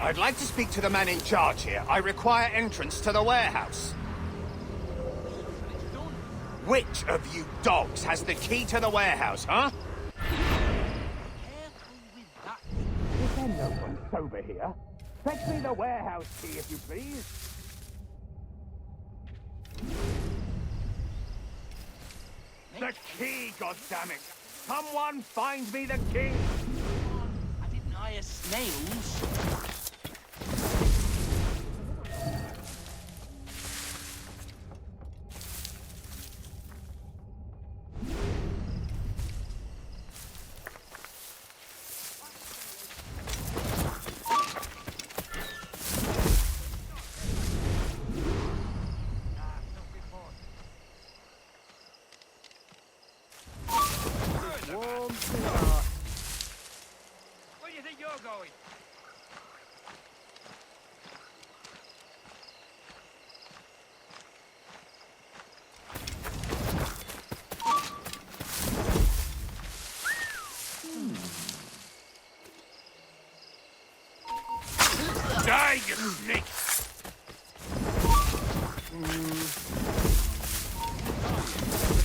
I'd like to speak to the man in charge here. I require entrance to the warehouse. Which of you dogs has the key to the warehouse, huh? Pretend no one's sober here. Fetch me the warehouse key, if you please. The key, goddammit! Someone find me the key! I didn't hire snails. Where do you think you're going? Die, you snake!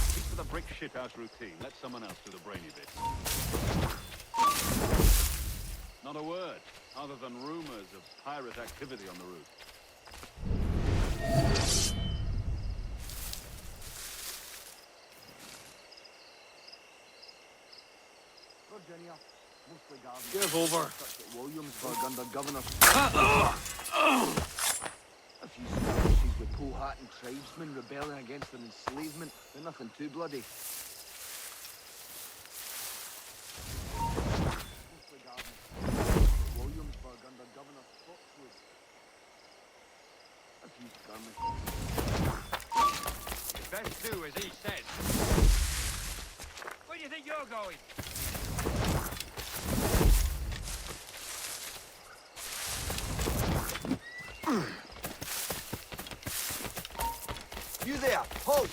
Stick to the brick shithouse routine. Let someone else do the brainy bit. Not a word, other than rumors of pirate activity on the route. Virginia, mostly garden. Give over. Williamsburg under Governor. A few skirmishes with Powhatan tribesmen rebelling against their enslavement, but nothing too bloody. Mostly garden. Williamsburg under Governor Spotswood. A few skirmishes. Best do as he says. Where do you think you're going? You there, hold!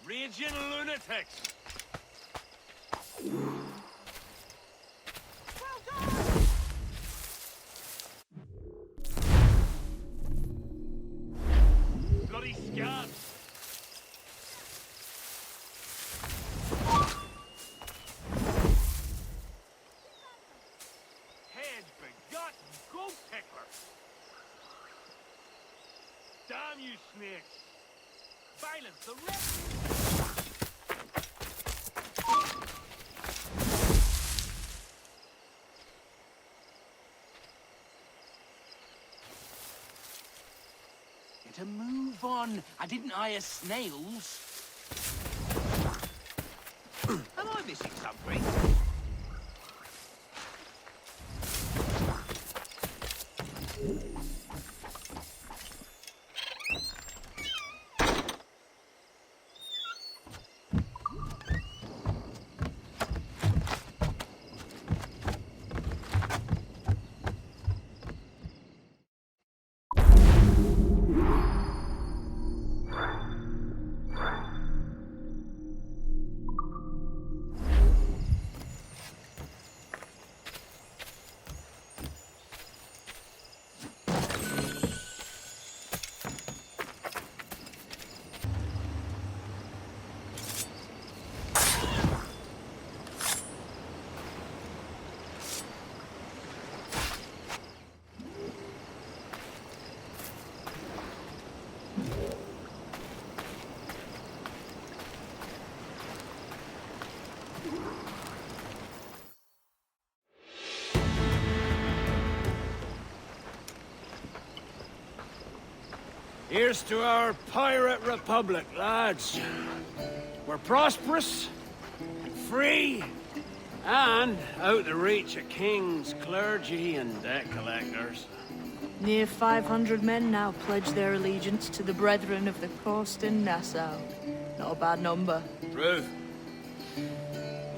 Raging lunatics! Bloody scabs! Head-begotten goat tickler! Damn you snakes! Silence the rest! To move on. I didn't hire snails. Am I missing something? Here's to our pirate republic, lads. We're prosperous, free, and out the reach of kings, clergy, and debt collectors. Near 500 men now pledge their allegiance to the Brethren of the Coast in Nassau. Not a bad number. Truth.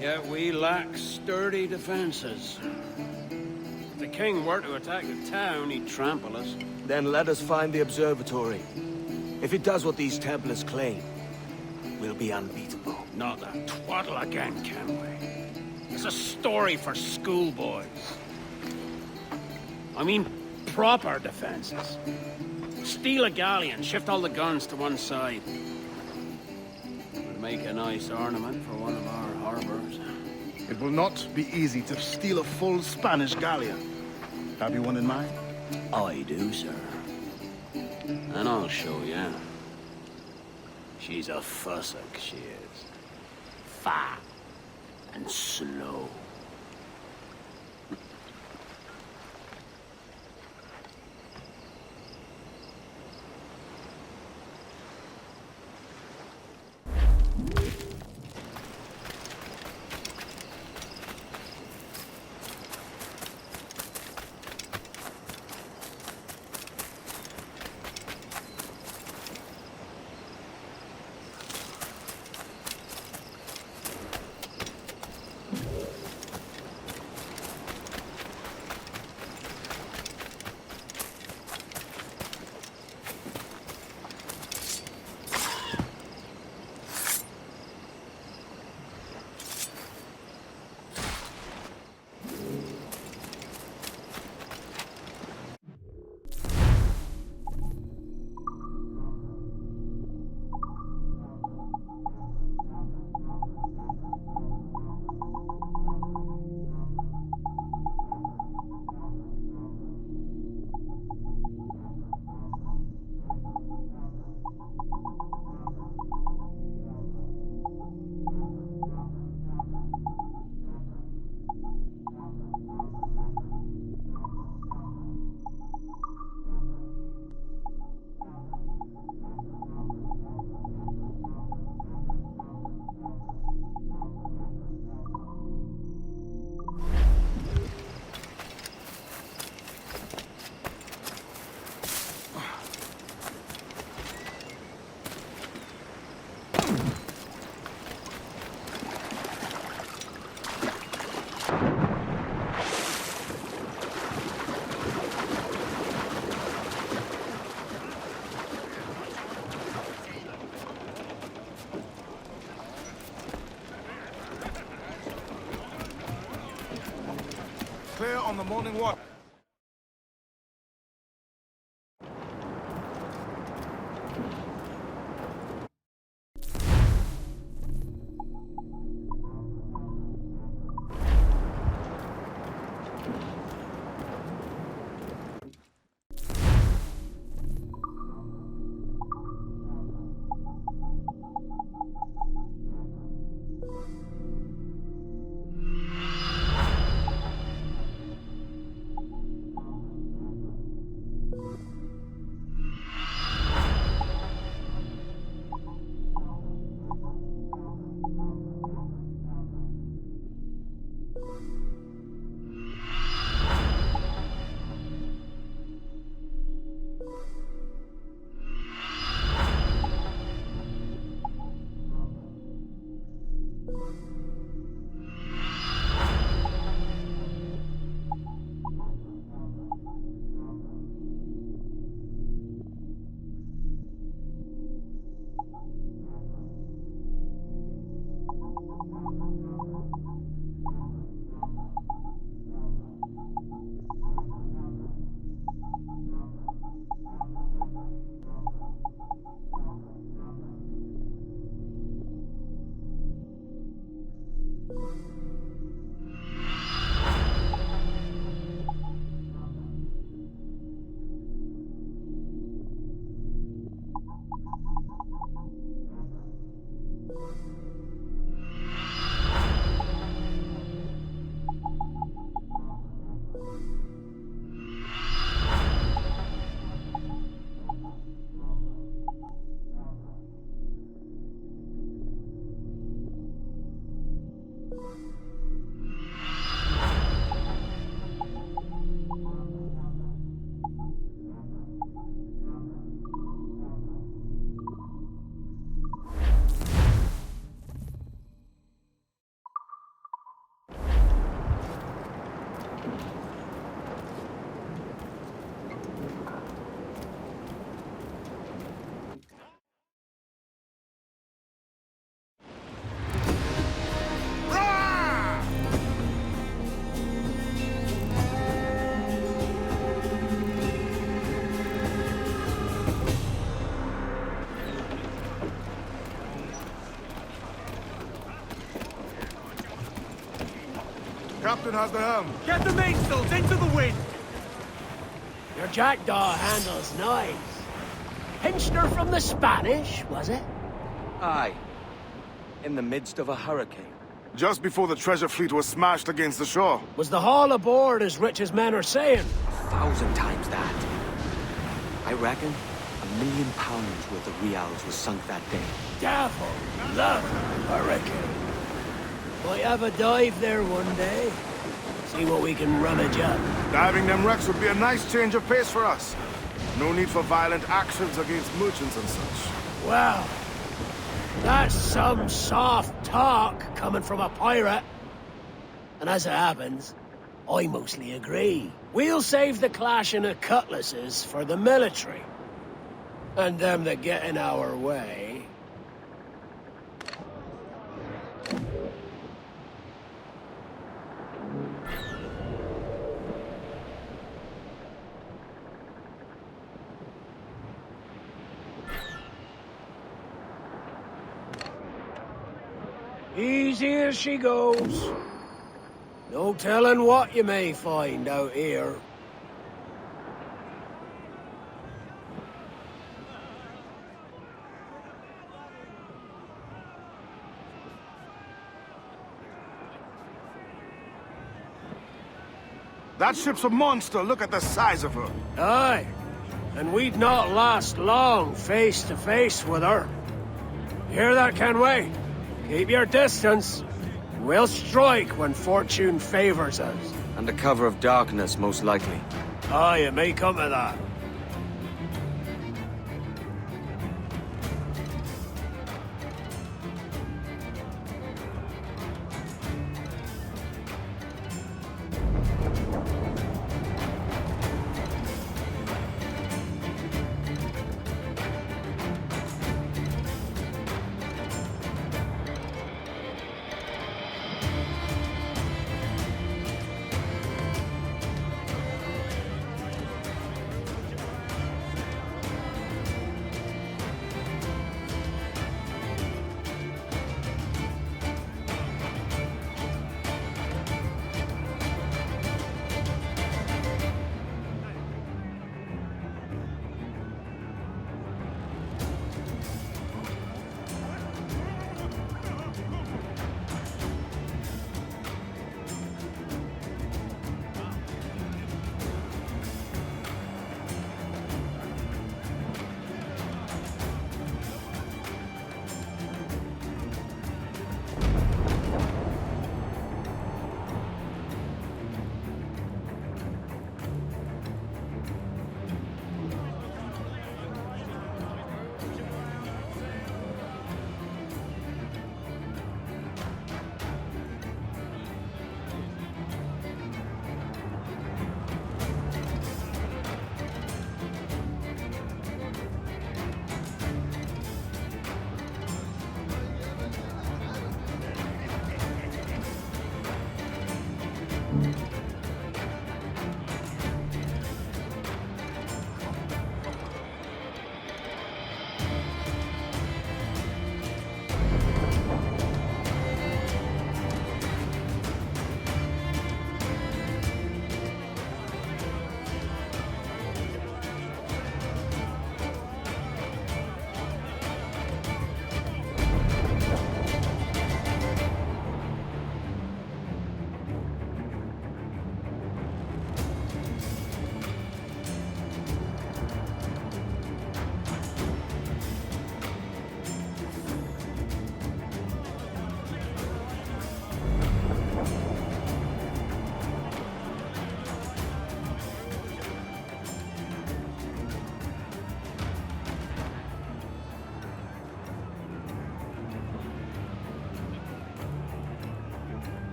Yet we lack sturdy defenses. If the king were to attack the town, he'd trample us. Then let us find the observatory. If it does what these Templars claim, we'll be unbeatable. Not that twaddle again, Kenway. It's a story for schoolboys. I mean, proper defenses. Steal a galleon, shift all the guns to one side. Would make a nice ornament for one of our harbors. It will not be easy to steal a full Spanish galleon. Have you one in mind? I do, sir. And I'll show you. She's a fussock, she is. Fat and slow. Clear on the morning watch. Captain has the helm. Get the mainsails into the wind! Your jackdaw handles nice. Pinched her from the Spanish, was it? Aye. In the midst of a hurricane. Just before the treasure fleet was smashed against the shore. Was the haul aboard as rich as men are saying? 1,000 times that. I reckon £1 million worth of reals was sunk that day. Devil, love, hurricane. Might have a dive there one day. See what we can rummage up. Diving them wrecks would be a nice change of pace for us. No need for violent actions against merchants and such. Well, that's some soft talk coming from a pirate. And as it happens, I mostly agree. We'll save the clashing of cutlasses for the military. And them that get in our way. Easy as she goes. No telling what you may find out here. That ship's a monster. Look at the size of her. Aye. And we'd not last long face to face with her. You hear that, Kenway? Keep your distance. We'll strike when fortune favors us. Under cover of darkness, most likely. Aye, it may come to that.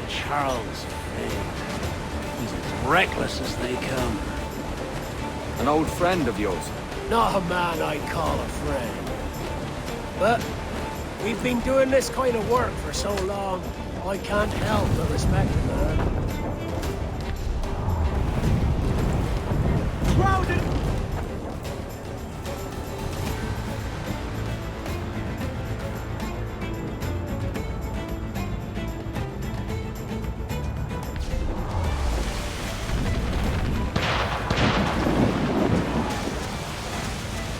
Charles, he's as reckless as they come. An old friend of yours? Not a man I'd call a friend. But we've been doing this kind of work for so long, I can't help but respect the man. Grounded!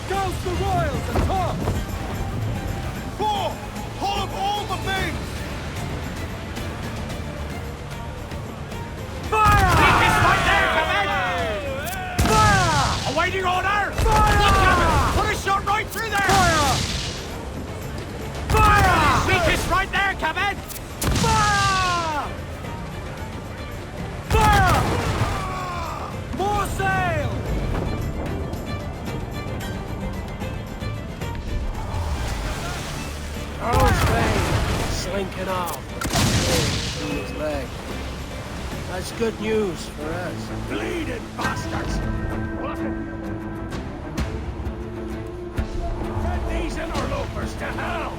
Douse the royals and tops! 4! Pull up all the things! Fire! It's right there, come in! Fire! Awaiting order! Fire! Look, Captain! Put a shot right through there! Fire! Fire! Weakest right there, Captain! Fire! Fire! More sail! Earl's vein slinking off. Through his leg. That's good news for us. Bleeding bastards! Send these interlopers to hell!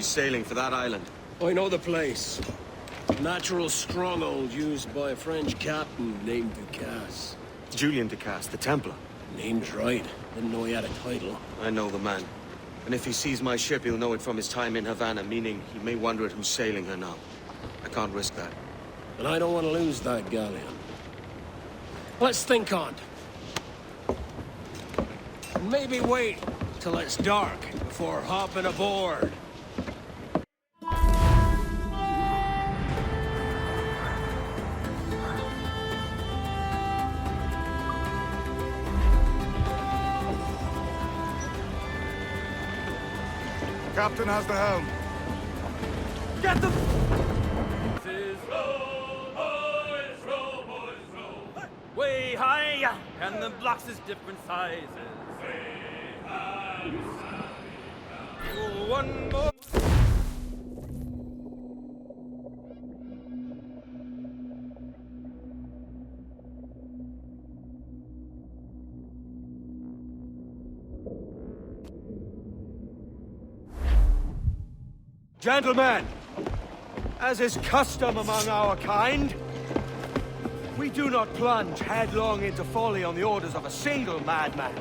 Sailing for that island. I know the place. Natural stronghold used by a French captain named Ducasse. Julian Ducasse, the Templar. Name's right. Didn't know he had a title. I know the man. And if he sees my ship, he'll know it from his time in Havana, meaning he may wonder at who's sailing her now. I can't risk that. And I don't want to lose that galleon. Let's think on it. Maybe wait till it's dark before hopping aboard. Captain has the helm. Get them! Row, boys, row. Way high, and the blocks is different sizes. Way high. One more. Gentlemen, as is custom among our kind, we do not plunge headlong into folly on the orders of a single madman,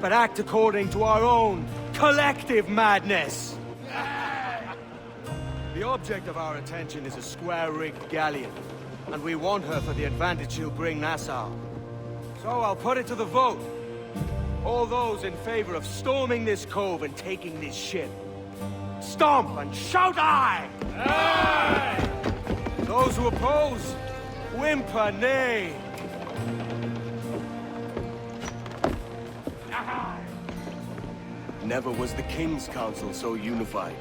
but act according to our own collective madness. The object of our attention is a square-rigged galleon, and we want her for the advantage she'll bring Nassau. So I'll put it to the vote. All those in favor of storming this cove and taking this ship, stomp and shout aye! Aye! Those who oppose, whimper nay. Never was the King's Council so unified.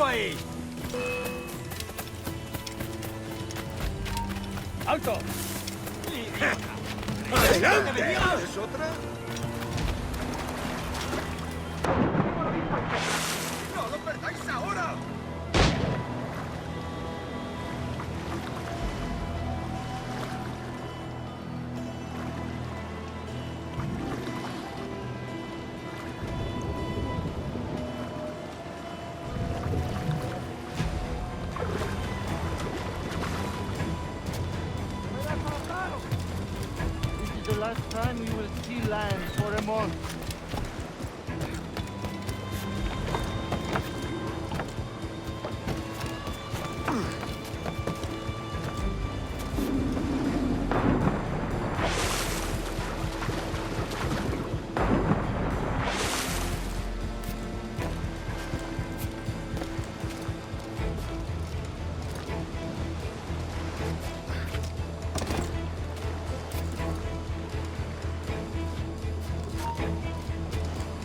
way! ¡Alto! ¡Adelante! ¿Es otra? ¡No lo perdáis ahora! The last time we will see land for a month.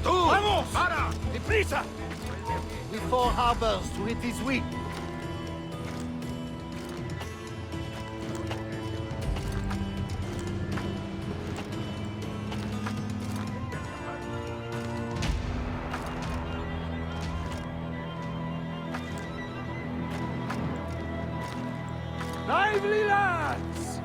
¡Vamos! ¡Para! ¡Deprisa! We four harbors to it this week. Lively, lads!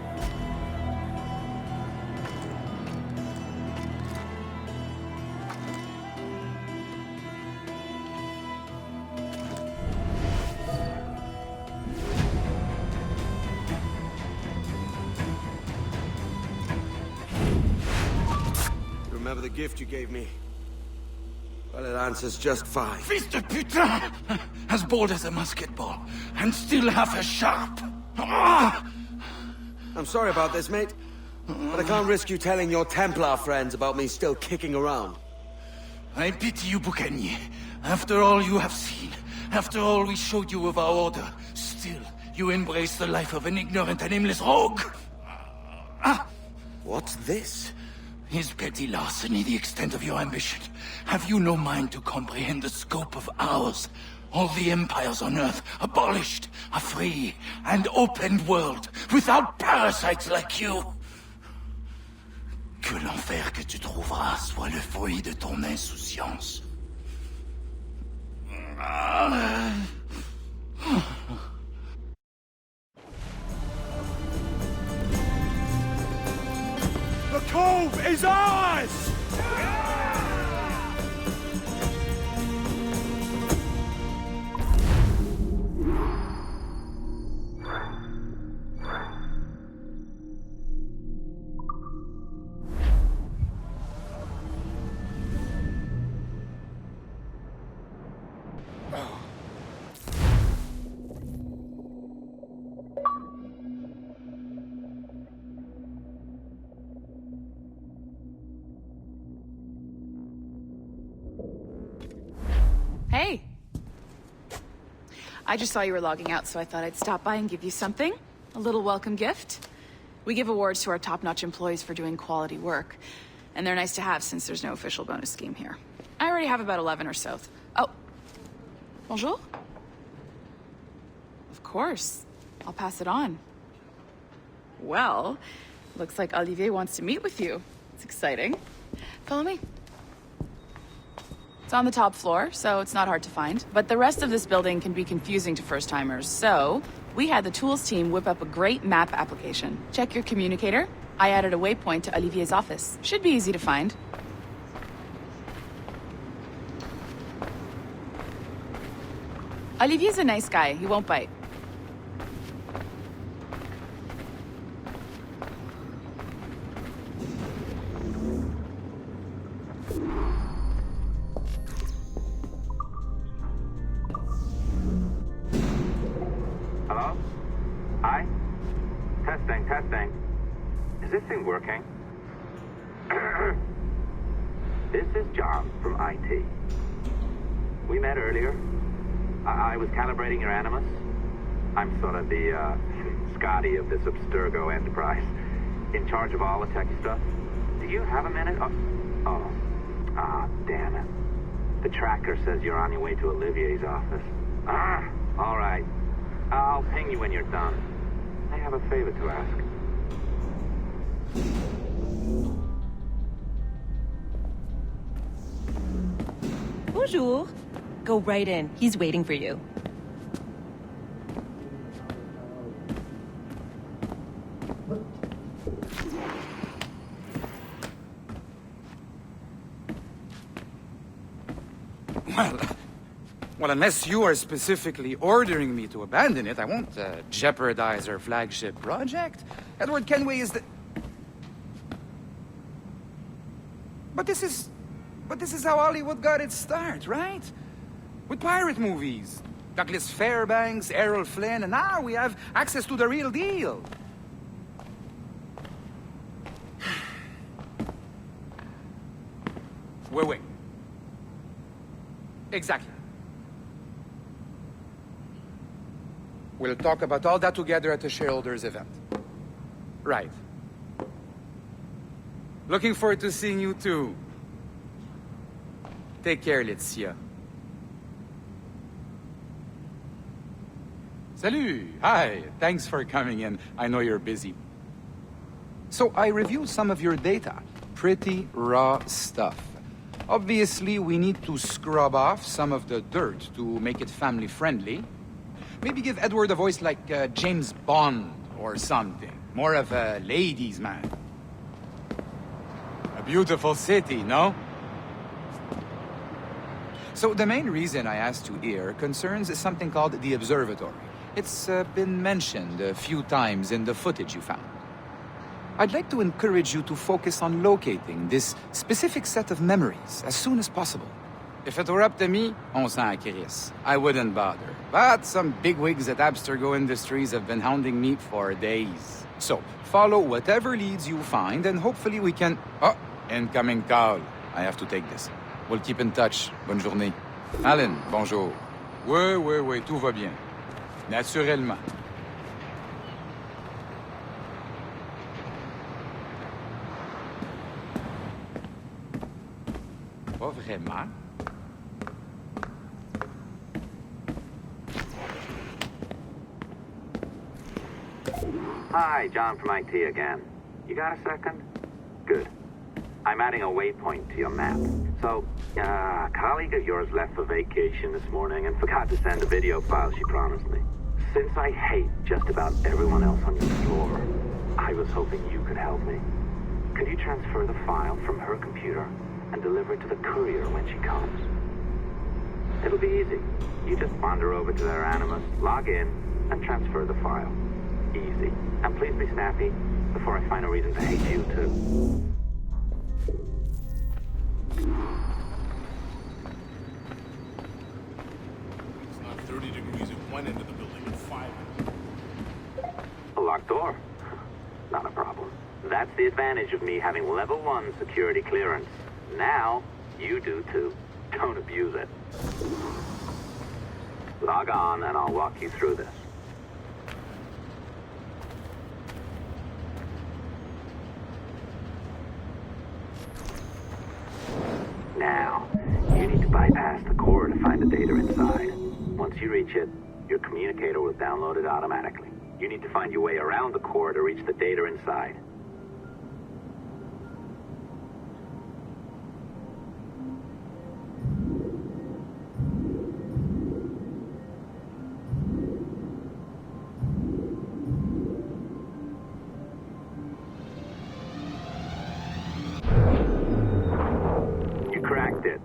Remember the gift you gave me? Well, it answers just fine. Fils de putain! As bold as a musket ball, and still half as sharp. I'm sorry about this, mate. But I can't risk you telling your Templar friends about me still kicking around. I pity you, Boucanier. After all you have seen, after all we showed you of our order, still you embrace the life of an ignorant and aimless rogue. What's this? Is petty larceny the extent of your ambition? Have you no mind to comprehend the scope of ours? All the empires on Earth abolished, a free and open world, without parasites like you. Que l'enfer que tu trouveras soit le fruit de ton insouciance. The cove is ours! Hey! I just saw you were logging out, so I thought I'd stop by and give you something. A little welcome gift. We give awards to our top-notch employees for doing quality work, and they're nice to have since there's no official bonus scheme here. I already have about 11 or so. Oh. Bonjour? Of course. I'll pass it on. Well, looks like Olivier wants to meet with you. It's exciting. Follow me. It's on the top floor, so it's not hard to find. But the rest of this building can be confusing to first-timers, so we had the tools team whip up a great map application. Check your communicator. I added a waypoint to Olivier's office. Should be easy to find. Olivier's a nice guy. He won't bite. Hello? Hi? Testing, testing. Is this thing working? This is John from IT. We met earlier. I was calibrating your Animus. I'm sort of the, Scotty of this Abstergo enterprise. In charge of all the tech stuff. Do you have a minute? Damn it. The tracker says you're on your way to Olivier's office. Ah, all right. I'll ping you when you're done. I have a favor to ask. Bonjour. Go right in. He's waiting for you. Well, unless you are specifically ordering me to abandon it, I won't jeopardize our flagship project. Edward Kenway is the... But this is how Hollywood got its start, right? With pirate movies. Douglas Fairbanks, Errol Flynn, and now we have access to the real deal. Wait. Exactly. We'll talk about all that together at the shareholders event. Right. Looking forward to seeing you too. Take care, Laetitia. Salut! Hi! Thanks for coming in. I know you're busy. So I reviewed some of your data. Pretty raw stuff. Obviously, we need to scrub off some of the dirt to make it family-friendly. Maybe give Edward a voice like James Bond or something. More of a ladies' man. A beautiful city, no? So the main reason I asked you here concerns something called the Observatory. It's been mentioned a few times in the footage you found. I'd like to encourage you to focus on locating this specific set of memories as soon as possible. If it were up to me, on s'en crisse. I wouldn't bother. But some bigwigs at Abstergo Industries have been hounding me for days. So, follow whatever leads you find, and hopefully we can... Oh, incoming call. I have to take this. We'll keep in touch. Bonne journée. Alan, bonjour. Oui, tout va bien. Naturellement. Pas vraiment. Hi, John from IT again. You got a second? Good. I'm adding a waypoint to your map. So, a colleague of yours left for vacation this morning and forgot to send a video file she promised me. Since I hate just about everyone else on your floor, I was hoping you could help me. Could you transfer the file from her computer and deliver it to the courier when she comes? It'll be easy. You just wander over to their Animus, log in, and transfer the file. Easy. And please be snappy before I find a reason to hate you, too. It's not 30 degrees at one end of the building and 5 A locked door? Not a problem. That's the advantage of me having level 1 security clearance. Now, you do too. Don't abuse it. Log on and I'll walk you through this. Now, you need to bypass the core to find the data inside. Once you reach it, your communicator will download it automatically. You need to find your way around the core to reach the data inside.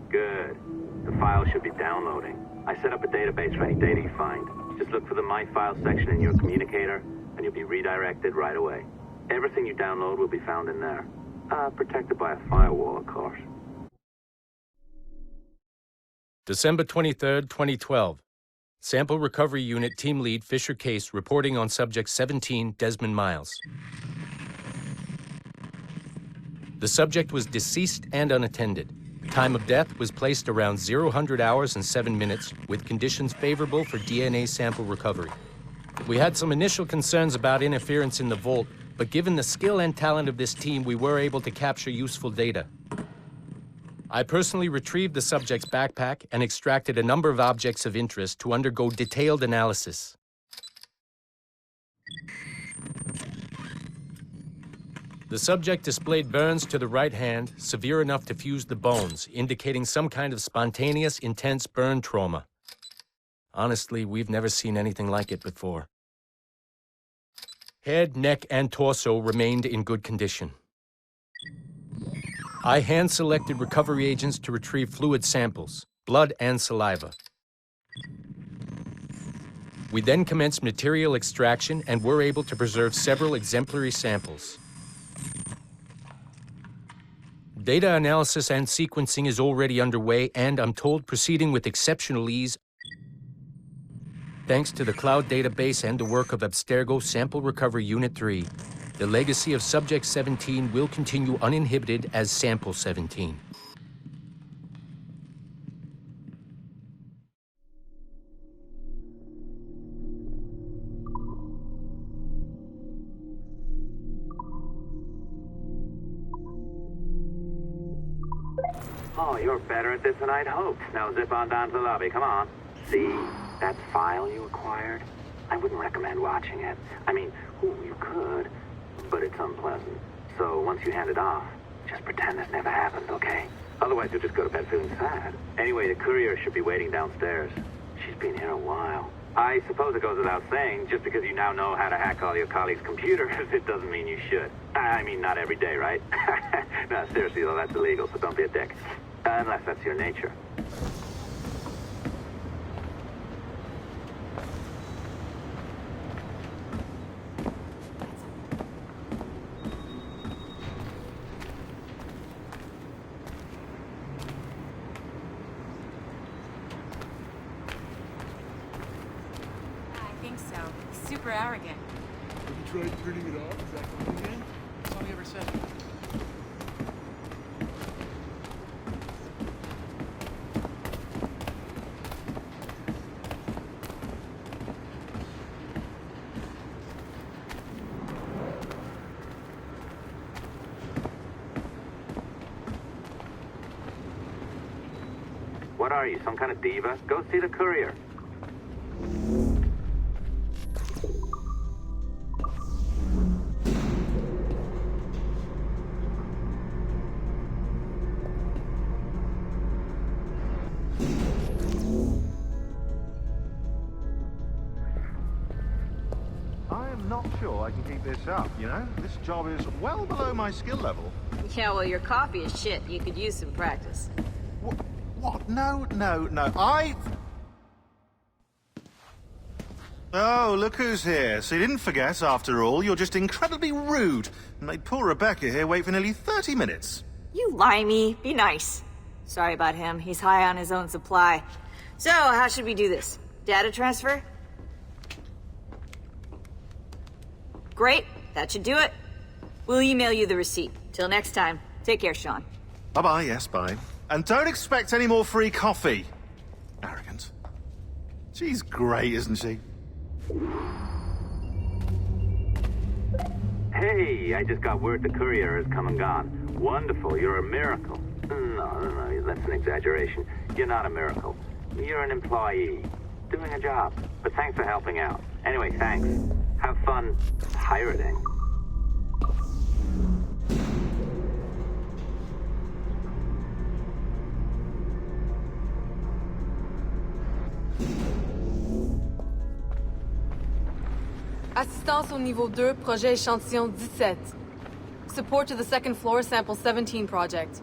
Good. The file should be downloading. I set up a database for any data you find. Just look for the My Files section in your communicator, and you'll be redirected right away. Everything you download will be found in there. Protected by a firewall, of course. December 23rd, 2012. Sample Recovery Unit Team Lead Fisher Case reporting on Subject 17, Desmond Miles. The subject was deceased and unattended. Time of death was placed around 0000 hours and 7 minutes, with conditions favorable for DNA sample recovery. We had some initial concerns about interference in the vault, but given the skill and talent of this team, we were able to capture useful data. I personally retrieved the subject's backpack and extracted a number of objects of interest to undergo detailed analysis. The subject displayed burns to the right hand, severe enough to fuse the bones, indicating some kind of spontaneous, intense burn trauma. Honestly, we've never seen anything like it before. Head, neck, and torso remained in good condition. I hand-selected recovery agents to retrieve fluid samples, blood and saliva. We then commenced material extraction and were able to preserve several exemplary samples. Data analysis and sequencing is already underway and, I'm told, proceeding with exceptional ease thanks to the cloud database and the work of Abstergo Sample Recovery Unit 3. The legacy of Subject 17 will continue uninhibited as Sample 17. Oh, you're better at this than I'd hoped. Now zip on down to the lobby, come on. See, that file you acquired? I wouldn't recommend watching it. I mean, you could, but it's unpleasant. So once you hand it off, just pretend this never happened, okay? Otherwise you'll just go to bed feeling sad. Anyway, the courier should be waiting downstairs. She's been here a while. I suppose it goes without saying, just because you now know how to hack all your colleagues' computers, it doesn't mean you should. I mean, not every day, right? No, seriously though, that's illegal, so don't be a dick. Unless that's your nature. Super arrogant. Have you tried turning it off? Is that coming again? That's all he ever said. What are you, some kind of diva? Go see the courier. Not sure I can keep this up, you know? This job is well below my skill level. Yeah, well, your coffee is shit. You could use some practice. What? No. Oh, look who's here. So you didn't forget, after all. You're just incredibly rude. And made poor Rebecca here wait for nearly 30 minutes. You limey. Be nice. Sorry about him. He's high on his own supply. So, how should we do this? Data transfer? Great, that should do it. We'll email you the receipt. Till next time, take care, Sean. Bye-bye, yes, bye. And don't expect any more free coffee. Arrogant. She's great, isn't she? Hey, I just got word the courier has come and gone. Wonderful, you're a miracle. No, that's an exaggeration. You're not a miracle. You're an employee, doing a job. But thanks for helping out. Anyway, thanks. Have fun pirating. Assistance au niveau 2, projet échantillon 17. Support to the second floor sample 17 project.